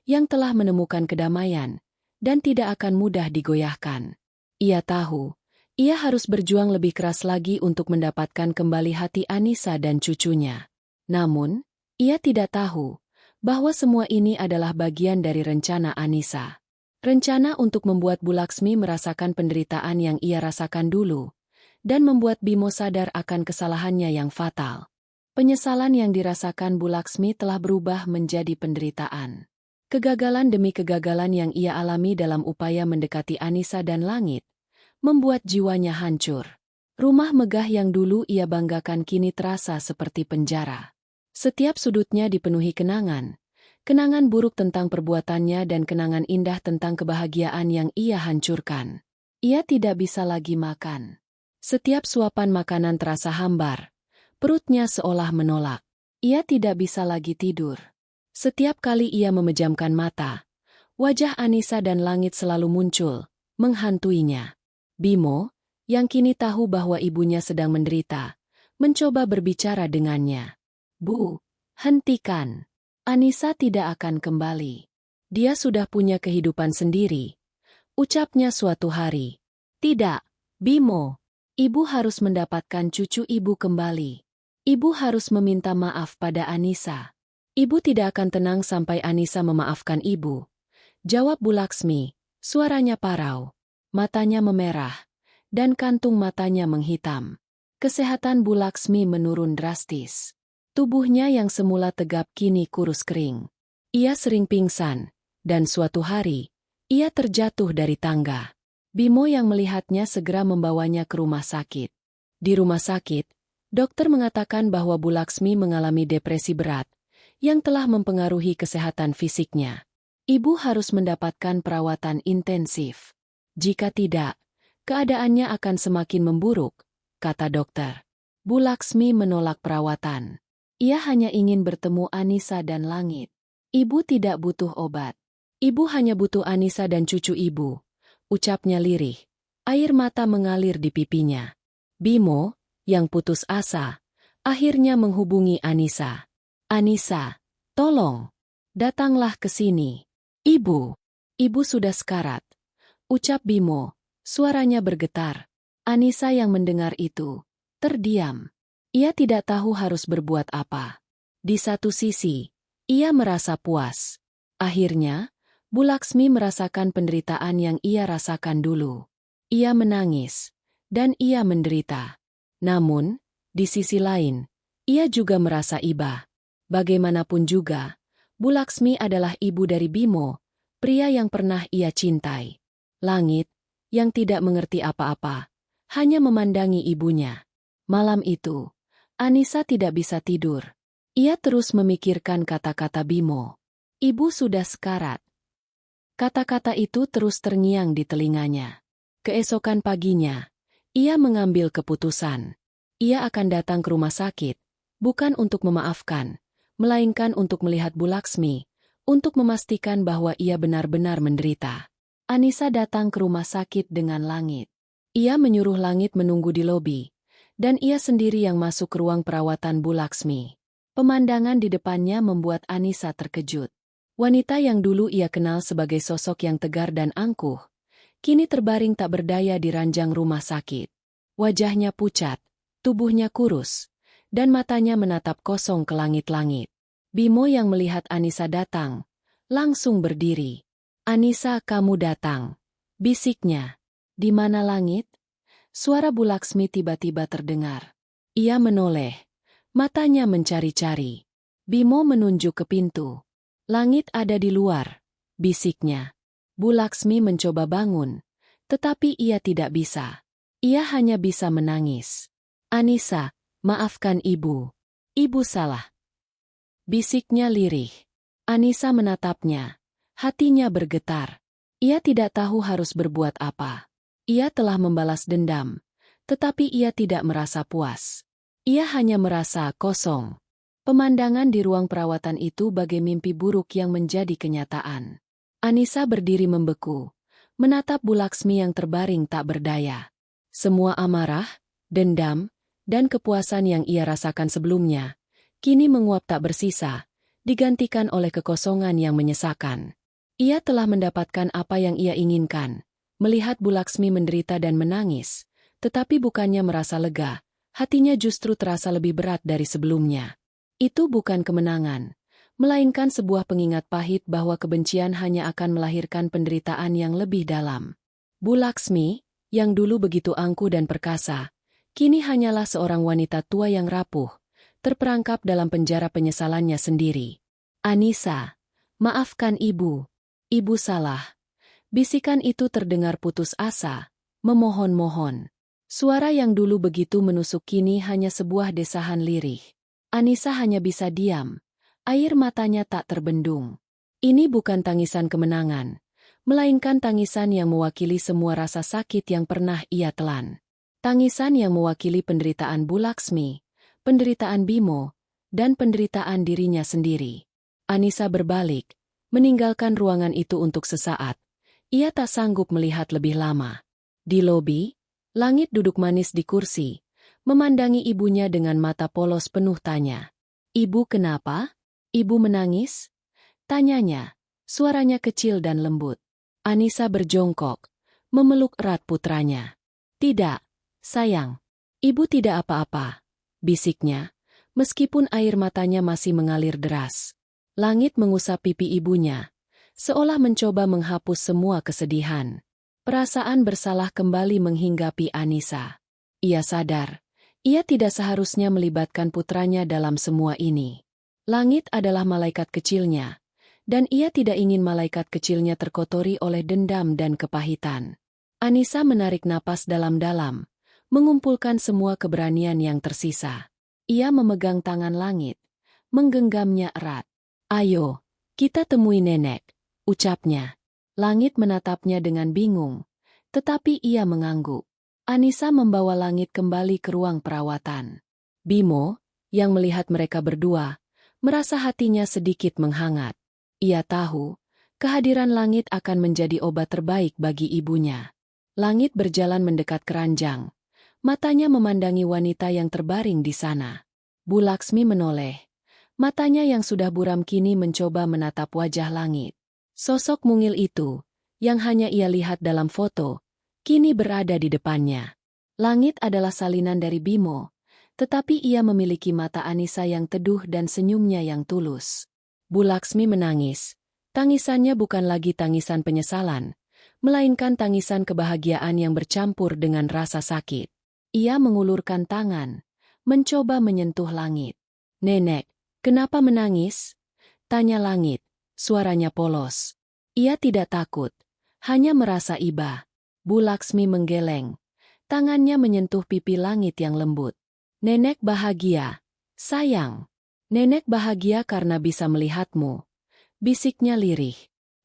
yang telah menemukan kedamaian, dan tidak akan mudah digoyahkan. Ia tahu, ia harus berjuang lebih keras lagi untuk mendapatkan kembali hati Anissa dan cucunya. Namun, ia tidak tahu bahwa semua ini adalah bagian dari rencana Anissa. Rencana untuk membuat Bu Laksmi merasakan penderitaan yang ia rasakan dulu, dan membuat Bimo sadar akan kesalahannya yang fatal. Penyesalan yang dirasakan Bu Laksmi telah berubah menjadi penderitaan. Kegagalan demi kegagalan yang ia alami dalam upaya mendekati Anissa dan langit, membuat jiwanya hancur. Rumah megah yang dulu ia banggakan kini terasa seperti penjara. Setiap sudutnya dipenuhi kenangan. Kenangan buruk tentang perbuatannya dan kenangan indah tentang kebahagiaan yang ia hancurkan. Ia tidak bisa lagi makan. Setiap suapan makanan terasa hambar. Perutnya seolah menolak. Ia tidak bisa lagi tidur. Setiap kali ia memejamkan mata, wajah Anissa dan langit selalu muncul, menghantuinya. Bimo, yang kini tahu bahwa ibunya sedang menderita, mencoba berbicara dengannya. Bu, hentikan. Anissa tidak akan kembali. Dia sudah punya kehidupan sendiri. Ucapnya suatu hari. Tidak, Bimo. Ibu harus mendapatkan cucu ibu kembali. Ibu harus meminta maaf pada Anissa. Ibu tidak akan tenang sampai Anissa memaafkan ibu. Jawab Bu Laksmi, suaranya parau. Matanya memerah, dan kantung matanya menghitam. Kesehatan Bu Laksmi menurun drastis. Tubuhnya yang semula tegap kini kurus kering. Ia sering pingsan, dan suatu hari, ia terjatuh dari tangga. Bimo yang melihatnya segera membawanya ke rumah sakit. Di rumah sakit, dokter mengatakan bahwa Bu Laksmi mengalami depresi berat, yang telah mempengaruhi kesehatan fisiknya. Ibu harus mendapatkan perawatan intensif. Jika tidak, keadaannya akan semakin memburuk, kata dokter. Bu Laksmi menolak perawatan. Ia hanya ingin bertemu Anissa dan langit. Ibu tidak butuh obat. Ibu hanya butuh Anissa dan cucu ibu, ucapnya lirih. Air mata mengalir di pipinya. Bimo, yang putus asa, akhirnya menghubungi Anissa. Anissa, tolong, datanglah ke sini. Ibu, ibu sudah sekarat, ucap Bimo, suaranya bergetar. Anissa yang mendengar itu, terdiam. Ia tidak tahu harus berbuat apa. Di satu sisi, ia merasa puas. Akhirnya, Bu Laksmi merasakan penderitaan yang ia rasakan dulu. Ia menangis, dan ia menderita. Namun, di sisi lain, ia juga merasa iba. Bagaimanapun juga, Bu Laksmi adalah ibu dari Bimo, pria yang pernah ia cintai. Langit, yang tidak mengerti apa-apa, hanya memandangi ibunya. Malam itu, Anissa tidak bisa tidur. Ia terus memikirkan kata-kata Bimo. Ibu sudah sekarat. Kata-kata itu terus terngiang di telinganya. Keesokan paginya, ia mengambil keputusan. Ia akan datang ke rumah sakit, bukan untuk memaafkan, melainkan untuk melihat Bu Laksmi, untuk memastikan bahwa ia benar-benar menderita. Anissa datang ke rumah sakit dengan Langit. Ia menyuruh Langit menunggu di lobi, dan ia sendiri yang masuk ke ruang perawatan Bu Laksmi. Pemandangan di depannya membuat Anissa terkejut. Wanita yang dulu ia kenal sebagai sosok yang tegar dan angkuh, kini terbaring tak berdaya di ranjang rumah sakit. Wajahnya pucat, tubuhnya kurus, dan matanya menatap kosong ke langit-langit. Bimo yang melihat Anissa datang, langsung berdiri. Anissa, kamu datang, bisiknya. Di mana Langit? Suara Bu Laksmi tiba-tiba terdengar. Ia menoleh, matanya mencari-cari. Bimo menunjuk ke pintu. Langit ada di luar, bisiknya. Bu Laksmi mencoba bangun, Tetapi ia tidak bisa. Ia hanya bisa menangis. Anissa, maafkan ibu. Ibu salah. Bisiknya lirih. Anissa menatapnya. Hatinya bergetar. Ia tidak tahu harus berbuat apa. Ia telah membalas dendam. Tetapi ia tidak merasa puas. Ia hanya merasa kosong. Pemandangan di ruang perawatan itu bagai mimpi buruk yang menjadi kenyataan. Anissa berdiri membeku, menatap Bu Laksmi yang terbaring tak berdaya. Semua amarah, dendam, dan kepuasan yang ia rasakan sebelumnya, kini menguap tak bersisa, digantikan oleh kekosongan yang menyesakan. Ia telah mendapatkan apa yang ia inginkan, melihat Bu Laksmi menderita dan menangis, tetapi bukannya merasa lega, hatinya justru terasa lebih berat dari sebelumnya. Itu bukan kemenangan, melainkan sebuah pengingat pahit bahwa kebencian hanya akan melahirkan penderitaan yang lebih dalam. Bu Laksmi, yang dulu begitu angkuh dan perkasa, kini hanyalah seorang wanita tua yang rapuh, terperangkap dalam penjara penyesalannya sendiri. Anissa, maafkan ibu. Ibu salah. Bisikan itu terdengar putus asa, memohon-mohon. Suara yang dulu begitu menusuk kini hanya sebuah desahan lirih. Anissa hanya bisa diam. Air matanya tak terbendung. Ini bukan tangisan kemenangan, melainkan tangisan yang mewakili semua rasa sakit yang pernah ia telan. Tangisan yang mewakili penderitaan Bu Laksmi, penderitaan Bimo, dan penderitaan dirinya sendiri. Anissa berbalik, meninggalkan ruangan itu untuk sesaat. Ia tak sanggup melihat lebih lama. Di lobi, Langit duduk manis di kursi, memandangi ibunya dengan mata polos penuh tanya. Ibu kenapa? Ibu menangis? Tanyanya, suaranya kecil dan lembut. Anissa berjongkok, memeluk erat putranya. Tidak, sayang. Ibu tidak apa-apa, bisiknya, meskipun air matanya masih mengalir deras. Langit mengusap pipi ibunya, seolah mencoba menghapus semua kesedihan. Perasaan bersalah kembali menghinggapi Anissa. Ia sadar, ia tidak seharusnya melibatkan putranya dalam semua ini. Langit adalah malaikat kecilnya, dan ia tidak ingin malaikat kecilnya terkotori oleh dendam dan kepahitan. Anissa menarik napas dalam-dalam, mengumpulkan semua keberanian yang tersisa. Ia memegang tangan Langit, menggenggamnya erat. Ayo, kita temui nenek, ucapnya. Langit menatapnya dengan bingung, tetapi ia mengangguk. Anissa membawa Langit kembali ke ruang perawatan. Bimo, yang melihat mereka berdua, merasa hatinya sedikit menghangat. Ia tahu, kehadiran Langit akan menjadi obat terbaik bagi ibunya. Langit berjalan mendekat keranjang, matanya memandangi wanita yang terbaring di sana. Bu Laksmi menoleh, matanya yang sudah buram kini mencoba menatap wajah Langit. Sosok mungil itu, yang hanya ia lihat dalam foto, kini berada di depannya. Langit adalah salinan dari Bimo, tetapi ia memiliki mata Anissa yang teduh dan senyumnya yang tulus. Bu Laksmi menangis. Tangisannya bukan lagi tangisan penyesalan, melainkan tangisan kebahagiaan yang bercampur dengan rasa sakit. Ia mengulurkan tangan, mencoba menyentuh Langit. Nenek, kenapa menangis? Tanya Langit. Suaranya polos. Ia tidak takut, hanya merasa iba. Bu Laksmi menggeleng. Tangannya menyentuh pipi Langit yang lembut. Nenek bahagia, sayang. Nenek bahagia karena bisa melihatmu. Bisiknya lirih.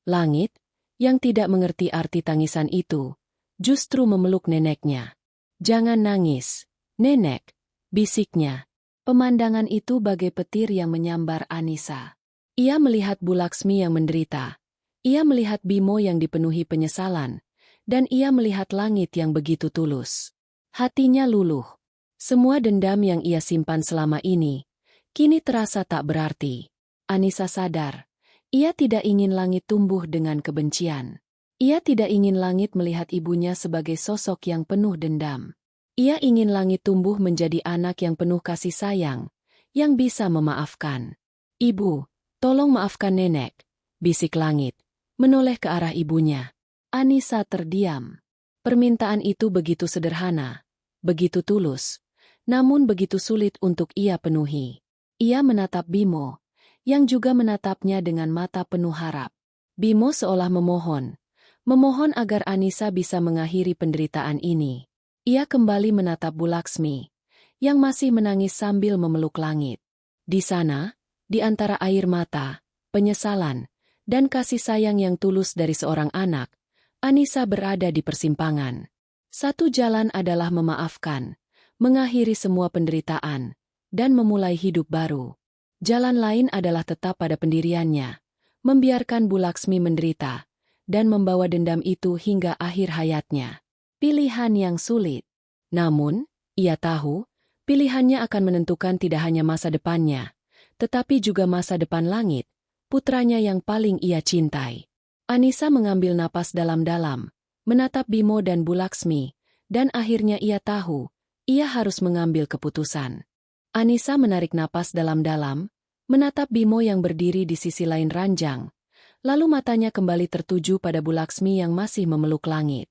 Langit, yang tidak mengerti arti tangisan itu, justru memeluk neneknya. Jangan nangis, nenek, bisiknya. Pemandangan itu bagai petir yang menyambar Anissa. Ia melihat Bu Laksmi yang menderita, ia melihat Bimo yang dipenuhi penyesalan, dan ia melihat Langit yang begitu tulus. Hatinya luluh. Semua dendam yang ia simpan selama ini, kini terasa tak berarti. Anissa sadar, ia tidak ingin Langit tumbuh dengan kebencian. Ia tidak ingin Langit melihat ibunya sebagai sosok yang penuh dendam. Ia ingin Langit tumbuh menjadi anak yang penuh kasih sayang, yang bisa memaafkan. Ibu, tolong maafkan nenek, bisik Langit, menoleh ke arah ibunya. Anissa terdiam. Permintaan itu begitu sederhana, begitu tulus, namun begitu sulit untuk ia penuhi. Ia menatap Bimo, yang juga menatapnya dengan mata penuh harap. Bimo seolah memohon, memohon agar Anissa bisa mengakhiri penderitaan ini. Ia kembali menatap Bu Laksmi, yang masih menangis sambil memeluk langit. Di sana, di antara air mata, penyesalan, dan kasih sayang yang tulus dari seorang anak, Anissa berada di persimpangan. Satu jalan adalah memaafkan, mengakhiri semua penderitaan, dan memulai hidup baru. Jalan lain adalah tetap pada pendiriannya, membiarkan Bu Laksmi menderita, dan membawa dendam itu hingga akhir hayatnya. Pilihan yang sulit. Namun, ia tahu, pilihannya akan menentukan tidak hanya masa depannya, tetapi juga masa depan Langit, putranya yang paling ia cintai. Anissa mengambil napas dalam-dalam, menatap Bimo dan Bu Laksmi, dan akhirnya ia tahu, ia harus mengambil keputusan. Anissa menarik napas dalam-dalam, menatap Bimo yang berdiri di sisi lain ranjang, lalu matanya kembali tertuju pada Bu Laksmi yang masih memeluk langit.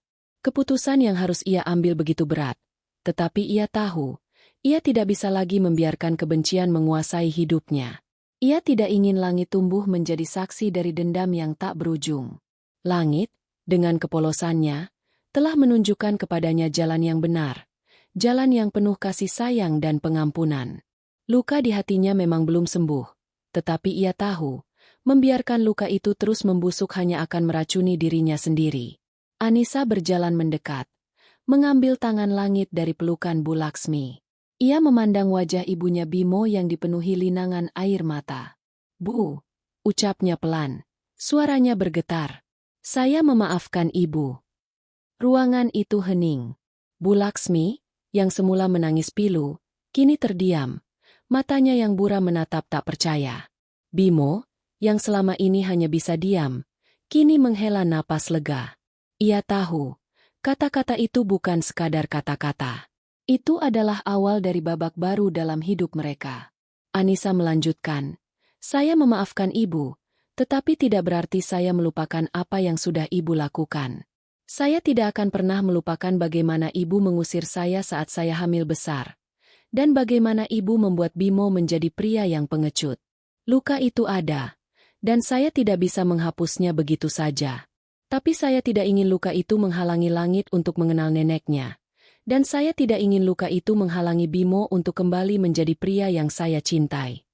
Keputusan yang harus ia ambil begitu berat, tetapi ia tahu, ia tidak bisa lagi membiarkan kebencian menguasai hidupnya. Ia tidak ingin langit tumbuh menjadi saksi dari dendam yang tak berujung. Langit, dengan kepolosannya, telah menunjukkan kepadanya jalan yang benar, jalan yang penuh kasih sayang dan pengampunan. Luka di hatinya memang belum sembuh, tetapi ia tahu, membiarkan luka itu terus membusuk hanya akan meracuni dirinya sendiri. Anissa berjalan mendekat, mengambil tangan Langit dari pelukan Bu Laksmi. Ia memandang wajah ibunya Bimo yang dipenuhi linangan air mata. "Bu," ucapnya pelan, suaranya bergetar. "Saya memaafkan ibu." Ruangan itu hening. Bu Laksmi, yang semula menangis pilu, kini terdiam, matanya yang buram menatap tak percaya. Bimo, yang selama ini hanya bisa diam, kini menghela napas lega. Ia tahu, kata-kata itu bukan sekadar kata-kata. Itu adalah awal dari babak baru dalam hidup mereka. Anissa melanjutkan, "Saya memaafkan ibu, tetapi tidak berarti saya melupakan apa yang sudah ibu lakukan. Saya tidak akan pernah melupakan bagaimana ibu mengusir saya saat saya hamil besar, dan bagaimana ibu membuat Bimo menjadi pria yang pengecut. Luka itu ada, dan saya tidak bisa menghapusnya begitu saja. Tapi saya tidak ingin luka itu menghalangi Langit untuk mengenal neneknya. Dan saya tidak ingin luka itu menghalangi Bimo untuk kembali menjadi pria yang saya cintai."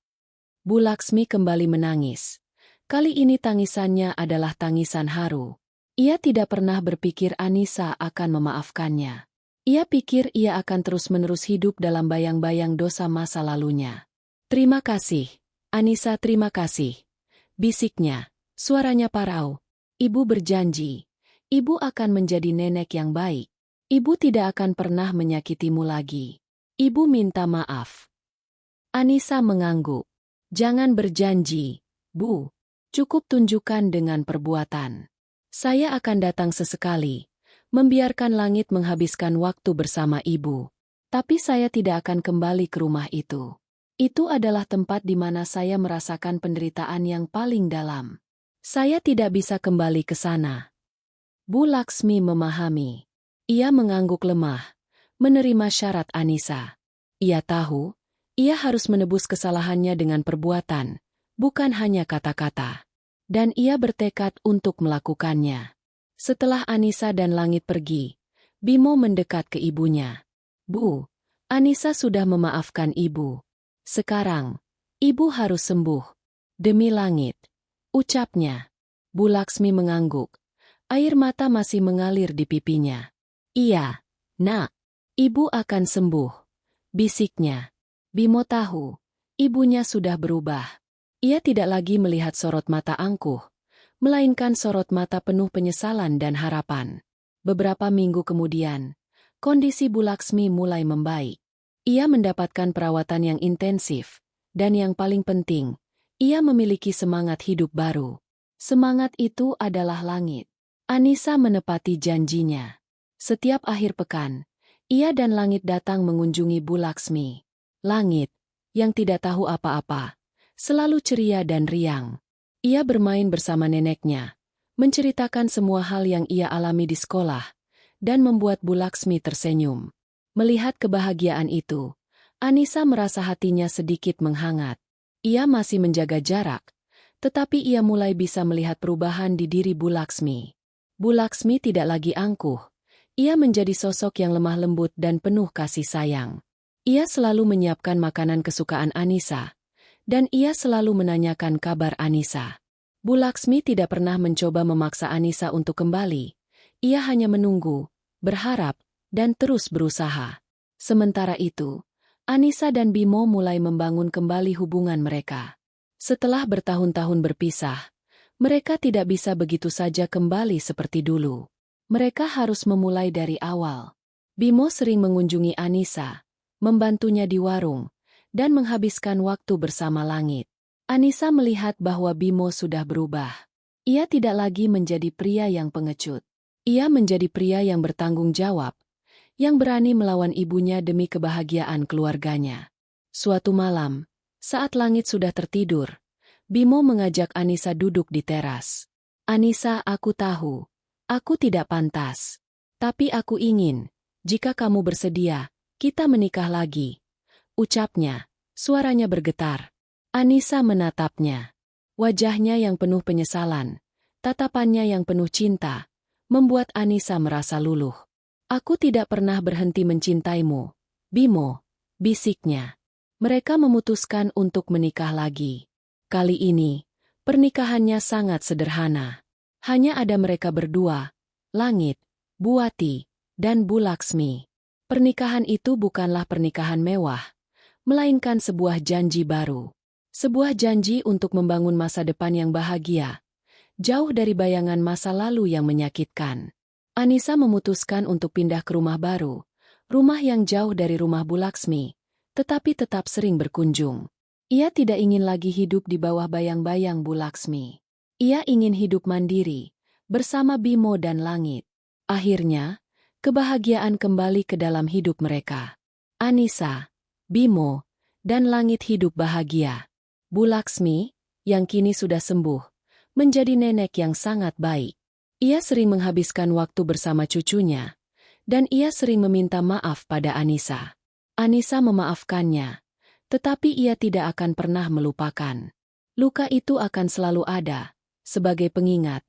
Bu Laksmi kembali menangis. Kali ini tangisannya adalah tangisan haru. Ia tidak pernah berpikir Anissa akan memaafkannya. Ia pikir ia akan terus-menerus hidup dalam bayang-bayang dosa masa lalunya. "Terima kasih, Anissa, terima kasih," bisiknya, suaranya parau. "Ibu berjanji, ibu akan menjadi nenek yang baik. Ibu tidak akan pernah menyakitimu lagi. Ibu minta maaf." Anissa mengangguk. "Jangan berjanji, Bu. Cukup tunjukkan dengan perbuatan. Saya akan datang sesekali, membiarkan Langit menghabiskan waktu bersama ibu. Tapi saya tidak akan kembali ke rumah itu. Itu adalah tempat di mana saya merasakan penderitaan yang paling dalam. Saya tidak bisa kembali ke sana." Bu Laksmi memahami. Ia mengangguk lemah, menerima syarat Anissa. Ia tahu, ia harus menebus kesalahannya dengan perbuatan, bukan hanya kata-kata. Dan ia bertekad untuk melakukannya. Setelah Anissa dan Langit pergi, Bimo mendekat ke ibunya. "Bu, Anissa sudah memaafkan ibu. Sekarang, ibu harus sembuh. Demi Langit," ucapnya. Bu Laksmi mengangguk. Air mata masih mengalir di pipinya. "Iya, Nak. Ibu akan sembuh," bisiknya. Bimo tahu, ibunya sudah berubah. Ia tidak lagi melihat sorot mata angkuh, melainkan sorot mata penuh penyesalan dan harapan. Beberapa minggu kemudian, kondisi Bu Laksmi mulai membaik. Ia mendapatkan perawatan yang intensif, dan yang paling penting, ia memiliki semangat hidup baru. Semangat itu adalah Langit. Anissa menepati janjinya. Setiap akhir pekan, ia dan Langit datang mengunjungi Bu Laksmi. Langit, yang tidak tahu apa-apa, selalu ceria dan riang. Ia bermain bersama neneknya, menceritakan semua hal yang ia alami di sekolah, dan membuat Bu Laksmi tersenyum. Melihat kebahagiaan itu, Anissa merasa hatinya sedikit menghangat. Ia masih menjaga jarak, tetapi ia mulai bisa melihat perubahan di diri Bu Laksmi. Bu Laksmi tidak lagi angkuh. Ia menjadi sosok yang lemah lembut dan penuh kasih sayang. Ia selalu menyiapkan makanan kesukaan Anissa, dan ia selalu menanyakan kabar Anissa. Bu Laksmi tidak pernah mencoba memaksa Anissa untuk kembali. Ia hanya menunggu, berharap, dan terus berusaha. Sementara itu, Anissa dan Bimo mulai membangun kembali hubungan mereka. Setelah bertahun-tahun berpisah, mereka tidak bisa begitu saja kembali seperti dulu. Mereka harus memulai dari awal. Bimo sering mengunjungi Anissa, membantunya di warung, dan menghabiskan waktu bersama Langit. Anissa melihat bahwa Bimo sudah berubah. Ia tidak lagi menjadi pria yang pengecut. Ia menjadi pria yang bertanggung jawab, yang berani melawan ibunya demi kebahagiaan keluarganya. Suatu malam, saat Langit sudah tertidur, Bimo mengajak Anissa duduk di teras. "Anissa, aku tahu, aku tidak pantas. Tapi aku ingin, jika kamu bersedia, kita menikah lagi," ucapnya. Suaranya bergetar. Anissa menatapnya. Wajahnya yang penuh penyesalan, tatapannya yang penuh cinta, membuat Anissa merasa luluh. "Aku tidak pernah berhenti mencintaimu, Bimo," bisiknya. Mereka memutuskan untuk menikah lagi. Kali ini, pernikahannya sangat sederhana. Hanya ada mereka berdua, Langit, Buati, dan Bu Laksmi. Pernikahan itu bukanlah pernikahan mewah, melainkan sebuah janji baru. Sebuah janji untuk membangun masa depan yang bahagia, jauh dari bayangan masa lalu yang menyakitkan. Anissa memutuskan untuk pindah ke rumah baru, rumah yang jauh dari rumah Bu Laksmi, tetapi tetap sering berkunjung. Ia tidak ingin lagi hidup di bawah bayang-bayang Bu Laksmi. Ia ingin hidup mandiri, bersama Bimo dan Langit. Akhirnya, kebahagiaan kembali ke dalam hidup mereka. Anissa, Bimo, dan Langit hidup bahagia. Bu Laksmi, yang kini sudah sembuh, menjadi nenek yang sangat baik. Ia sering menghabiskan waktu bersama cucunya, dan ia sering meminta maaf pada Anissa. Anissa memaafkannya, tetapi ia tidak akan pernah melupakan. Luka itu akan selalu ada, sebagai pengingat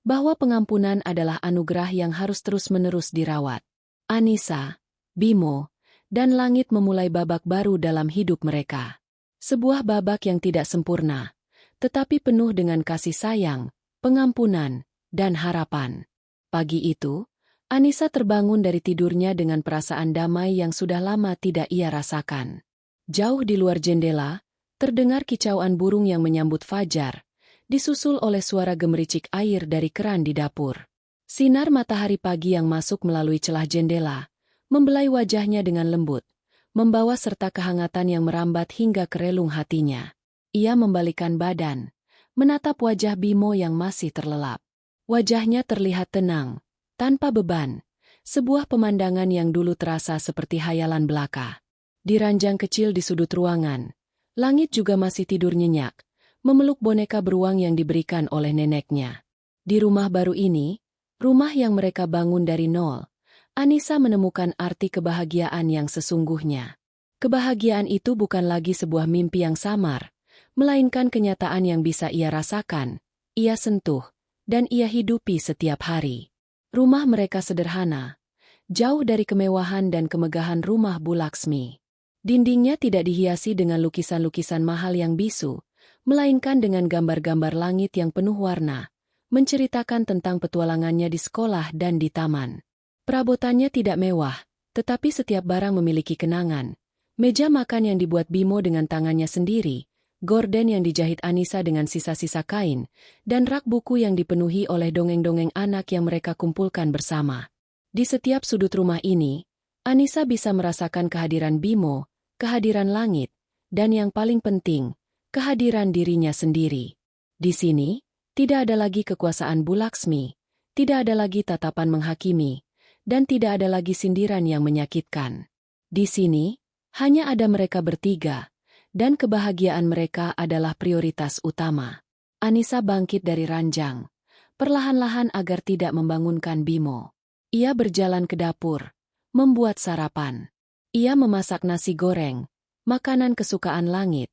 bahwa pengampunan adalah anugerah yang harus terus-menerus dirawat. Anissa, Bimo, dan Langit memulai babak baru dalam hidup mereka. Sebuah babak yang tidak sempurna, tetapi penuh dengan kasih sayang, pengampunan, dan harapan. Pagi itu, Anissa terbangun dari tidurnya dengan perasaan damai yang sudah lama tidak ia rasakan. Jauh di luar jendela, terdengar kicauan burung yang menyambut fajar, disusul oleh suara gemericik air dari keran di dapur. Sinar matahari pagi yang masuk melalui celah jendela, membelai wajahnya dengan lembut, membawa serta kehangatan yang merambat hingga ke relung hatinya. Ia membalikkan badan, menatap wajah Bimo yang masih terlelap. Wajahnya terlihat tenang, tanpa beban, sebuah pemandangan yang dulu terasa seperti hayalan belaka. Di ranjang kecil di sudut ruangan, Langit juga masih tidur nyenyak, memeluk boneka beruang yang diberikan oleh neneknya. Di rumah baru ini, rumah yang mereka bangun dari nol, Anissa menemukan arti kebahagiaan yang sesungguhnya. Kebahagiaan itu bukan lagi sebuah mimpi yang samar, melainkan kenyataan yang bisa ia rasakan, ia sentuh, dan ia hidupi setiap hari. Rumah mereka sederhana, jauh dari kemewahan dan kemegahan rumah Bu Laksmi. Dindingnya tidak dihiasi dengan lukisan-lukisan mahal yang bisu, melainkan dengan gambar-gambar langit yang penuh warna, menceritakan tentang petualangannya di sekolah dan di taman. Perabotannya tidak mewah, tetapi setiap barang memiliki kenangan. Meja makan yang dibuat Bimo dengan tangannya sendiri, gorden yang dijahit Anissa dengan sisa-sisa kain, dan rak buku yang dipenuhi oleh dongeng-dongeng anak yang mereka kumpulkan bersama. Di setiap sudut rumah ini, Anissa bisa merasakan kehadiran Bimo, kehadiran langit, dan yang paling penting, kehadiran dirinya sendiri. Di sini, tidak ada lagi kekuasaan Bu Laksmi, tidak ada lagi tatapan menghakimi, dan tidak ada lagi sindiran yang menyakitkan. Di sini, hanya ada mereka bertiga, dan kebahagiaan mereka adalah prioritas utama. Anissa bangkit dari ranjang, perlahan-lahan agar tidak membangunkan Bimo. Ia berjalan ke dapur, membuat sarapan. Ia memasak nasi goreng, makanan kesukaan langit,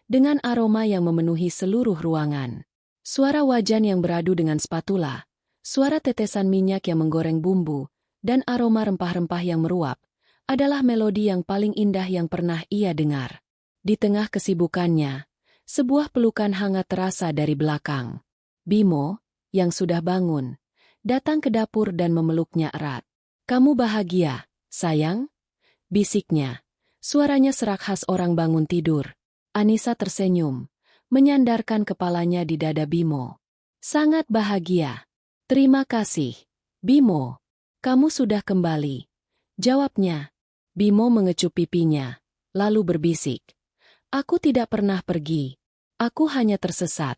dengan aroma yang memenuhi seluruh ruangan. Suara wajan yang beradu dengan spatula, Suara tetesan minyak yang menggoreng bumbu, dan aroma rempah-rempah yang meruap, adalah melodi yang paling indah yang pernah ia dengar. Di tengah kesibukannya, sebuah pelukan hangat terasa dari belakang. Bimo, yang sudah bangun, datang ke dapur dan memeluknya erat. "Kamu bahagia, sayang?" bisiknya. Suaranya serak khas orang bangun tidur. Anissa tersenyum, menyandarkan kepalanya di dada Bimo. "Sangat bahagia. Terima kasih, Bimo. Kamu sudah kembali," jawabnya. Bimo mengecup pipinya, lalu berbisik. "Aku tidak pernah pergi. Aku hanya tersesat,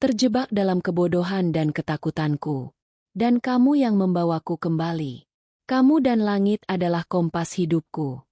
terjebak dalam kebodohan dan ketakutanku. Dan kamu yang membawaku kembali. Kamu dan langit adalah kompas hidupku."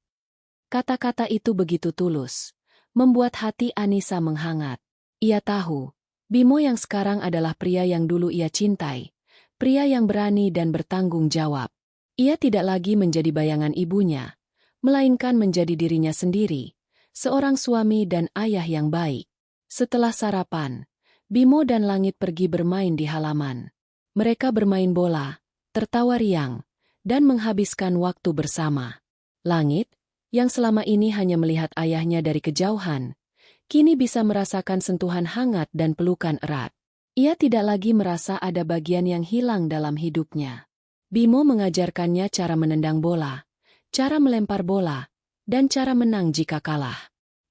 Kata-kata itu begitu tulus, membuat hati Anissa menghangat. Ia tahu, Bimo yang sekarang adalah pria yang dulu ia cintai, pria yang berani dan bertanggung jawab. Ia tidak lagi menjadi bayangan ibunya, melainkan menjadi dirinya sendiri, seorang suami dan ayah yang baik. Setelah sarapan, Bimo dan Langit pergi bermain di halaman. Mereka bermain bola, tertawa riang, dan menghabiskan waktu bersama. Langit, yang selama ini hanya melihat ayahnya dari kejauhan, kini bisa merasakan sentuhan hangat dan pelukan erat. Ia tidak lagi merasa ada bagian yang hilang dalam hidupnya. Bimo mengajarkannya cara menendang bola, cara melempar bola, dan cara menang jika kalah.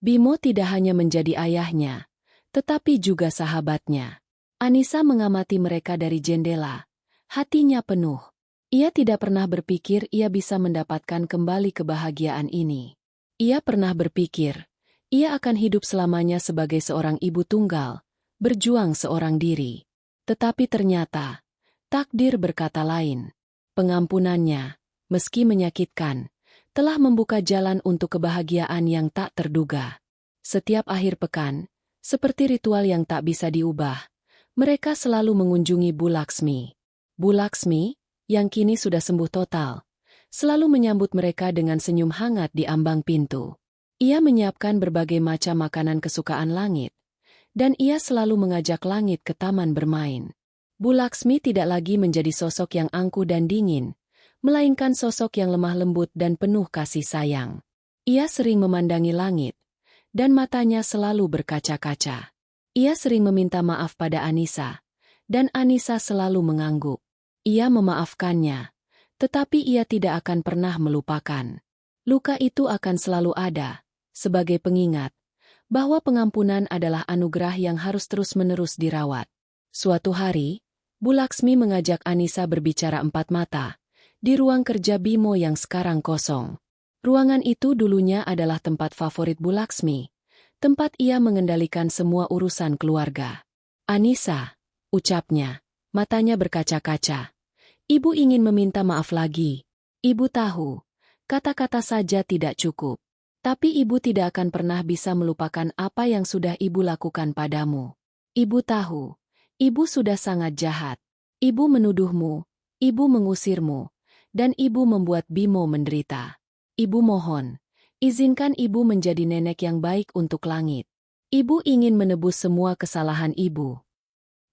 Bimo tidak hanya menjadi ayahnya, tetapi juga sahabatnya. Anissa mengamati mereka dari jendela, hatinya penuh. Ia tidak pernah berpikir ia bisa mendapatkan kembali kebahagiaan ini. Ia pernah berpikir, ia akan hidup selamanya sebagai seorang ibu tunggal, berjuang seorang diri. Tetapi ternyata, takdir berkata lain. Pengampunannya, meski menyakitkan, telah membuka jalan untuk kebahagiaan yang tak terduga. Setiap akhir pekan, seperti ritual yang tak bisa diubah, mereka selalu mengunjungi Bu Laksmi. Bu Laksmi, yang kini sudah sembuh total, selalu menyambut mereka dengan senyum hangat di ambang pintu. Ia menyiapkan berbagai macam makanan kesukaan Langit, dan ia selalu mengajak Langit ke taman bermain. Bu Laksmi tidak lagi menjadi sosok yang angkuh dan dingin, melainkan sosok yang lemah lembut dan penuh kasih sayang. Ia sering memandangi Langit, dan matanya selalu berkaca-kaca. Ia sering meminta maaf pada Anissa, dan Anissa selalu mengangguk. Ia memaafkannya, tetapi ia tidak akan pernah melupakan. Luka itu akan selalu ada, sebagai pengingat, bahwa pengampunan adalah anugerah yang harus terus-menerus dirawat. Suatu hari, Bu Laksmi mengajak Anissa berbicara empat mata, di ruang kerja Bimo yang sekarang kosong. Ruangan itu dulunya adalah tempat favorit Bu Laksmi, tempat ia mengendalikan semua urusan keluarga. "Anissa," ucapnya, matanya berkaca-kaca. "Ibu ingin meminta maaf lagi. Ibu tahu, kata-kata saja tidak cukup. Tapi ibu tidak akan pernah bisa melupakan apa yang sudah ibu lakukan padamu. Ibu tahu, ibu sudah sangat jahat. Ibu menuduhmu, ibu mengusirmu, dan ibu membuat Bimo menderita. Ibu mohon, izinkan ibu menjadi nenek yang baik untuk Langit. Ibu ingin menebus semua kesalahan ibu."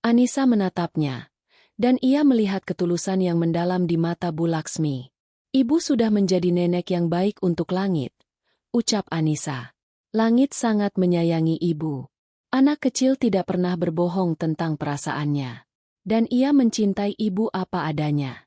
Anissa menatapnya, dan ia melihat ketulusan yang mendalam di mata Bu Laksmi. "Ibu sudah menjadi nenek yang baik untuk Langit," ucap Anissa. "Langit sangat menyayangi ibu. Anak kecil tidak pernah berbohong tentang perasaannya. Dan ia mencintai ibu apa adanya."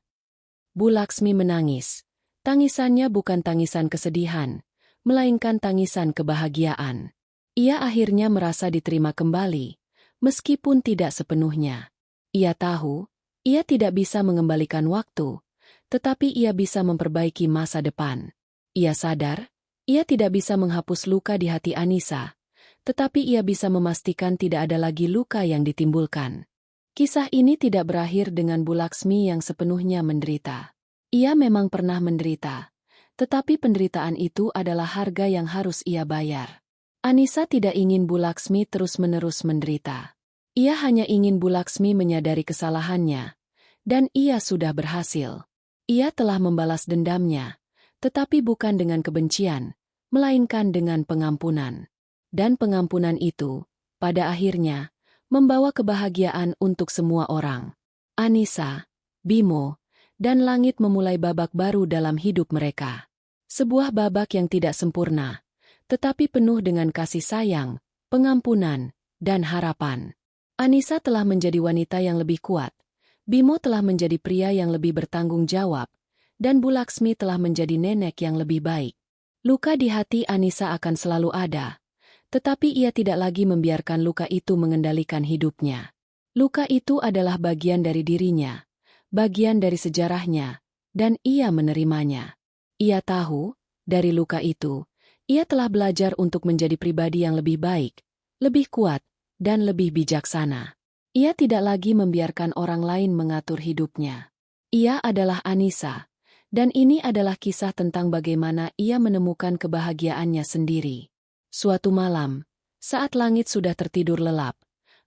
Bu Laksmi menangis. Tangisannya bukan tangisan kesedihan, melainkan tangisan kebahagiaan. Ia akhirnya merasa diterima kembali, meskipun tidak sepenuhnya. Ia tahu, ia tidak bisa mengembalikan waktu, tetapi ia bisa memperbaiki masa depan. Ia sadar, ia tidak bisa menghapus luka di hati Anissa, tetapi ia bisa memastikan tidak ada lagi luka yang ditimbulkan. Kisah ini tidak berakhir dengan Bu Laksmi yang sepenuhnya menderita. Ia memang pernah menderita, tetapi penderitaan itu adalah harga yang harus ia bayar. Anissa tidak ingin Bu Laksmi terus-menerus menderita. Ia hanya ingin Bu Laksmi menyadari kesalahannya, dan ia sudah berhasil. Ia telah membalas dendamnya, tetapi bukan dengan kebencian, melainkan dengan pengampunan. Dan pengampunan itu, pada akhirnya, membawa kebahagiaan untuk semua orang. Anissa, Bimo, dan langit memulai babak baru dalam hidup mereka. Sebuah babak yang tidak sempurna, tetapi penuh dengan kasih sayang, pengampunan, dan harapan. Anissa telah menjadi wanita yang lebih kuat, Bimo telah menjadi pria yang lebih bertanggung jawab, dan Bu Laksmi telah menjadi nenek yang lebih baik. Luka di hati Anissa akan selalu ada, tetapi ia tidak lagi membiarkan luka itu mengendalikan hidupnya. Luka itu adalah bagian dari dirinya, bagian dari sejarahnya, dan ia menerimanya. Ia tahu, dari luka itu, ia telah belajar untuk menjadi pribadi yang lebih baik, lebih kuat, dan lebih bijaksana. Ia tidak lagi membiarkan orang lain mengatur hidupnya. Ia adalah Anissa, dan ini adalah kisah tentang bagaimana ia menemukan kebahagiaannya sendiri. Suatu malam, saat langit sudah tertidur lelap,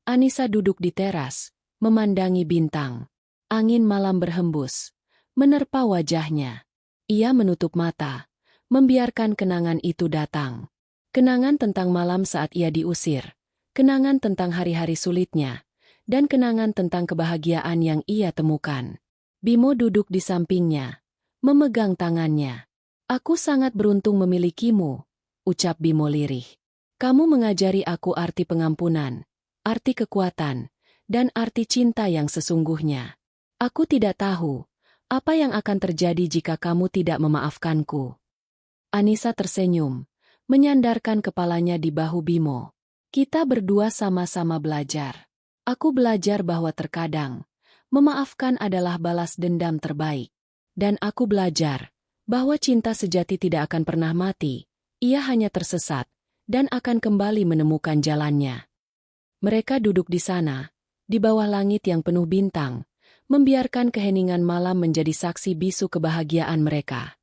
Anissa duduk di teras, memandangi bintang. Angin malam berhembus, menerpa wajahnya. Ia menutup mata, membiarkan kenangan itu datang. Kenangan tentang malam saat ia diusir, kenangan tentang hari-hari sulitnya, dan kenangan tentang kebahagiaan yang ia temukan. Bimo duduk di sampingnya, memegang tangannya. "Aku sangat beruntung memilikimu," ucap Bimo lirih. "Kamu mengajari aku arti pengampunan, arti kekuatan, dan arti cinta yang sesungguhnya. Aku tidak tahu apa yang akan terjadi jika kamu tidak memaafkanku." Anissa tersenyum, menyandarkan kepalanya di bahu Bimo. "Kita berdua sama-sama belajar. Aku belajar bahwa terkadang, memaafkan adalah balas dendam terbaik. Dan aku belajar bahwa cinta sejati tidak akan pernah mati, ia hanya tersesat, dan akan kembali menemukan jalannya." Mereka duduk di sana, di bawah langit yang penuh bintang, membiarkan keheningan malam menjadi saksi bisu kebahagiaan mereka.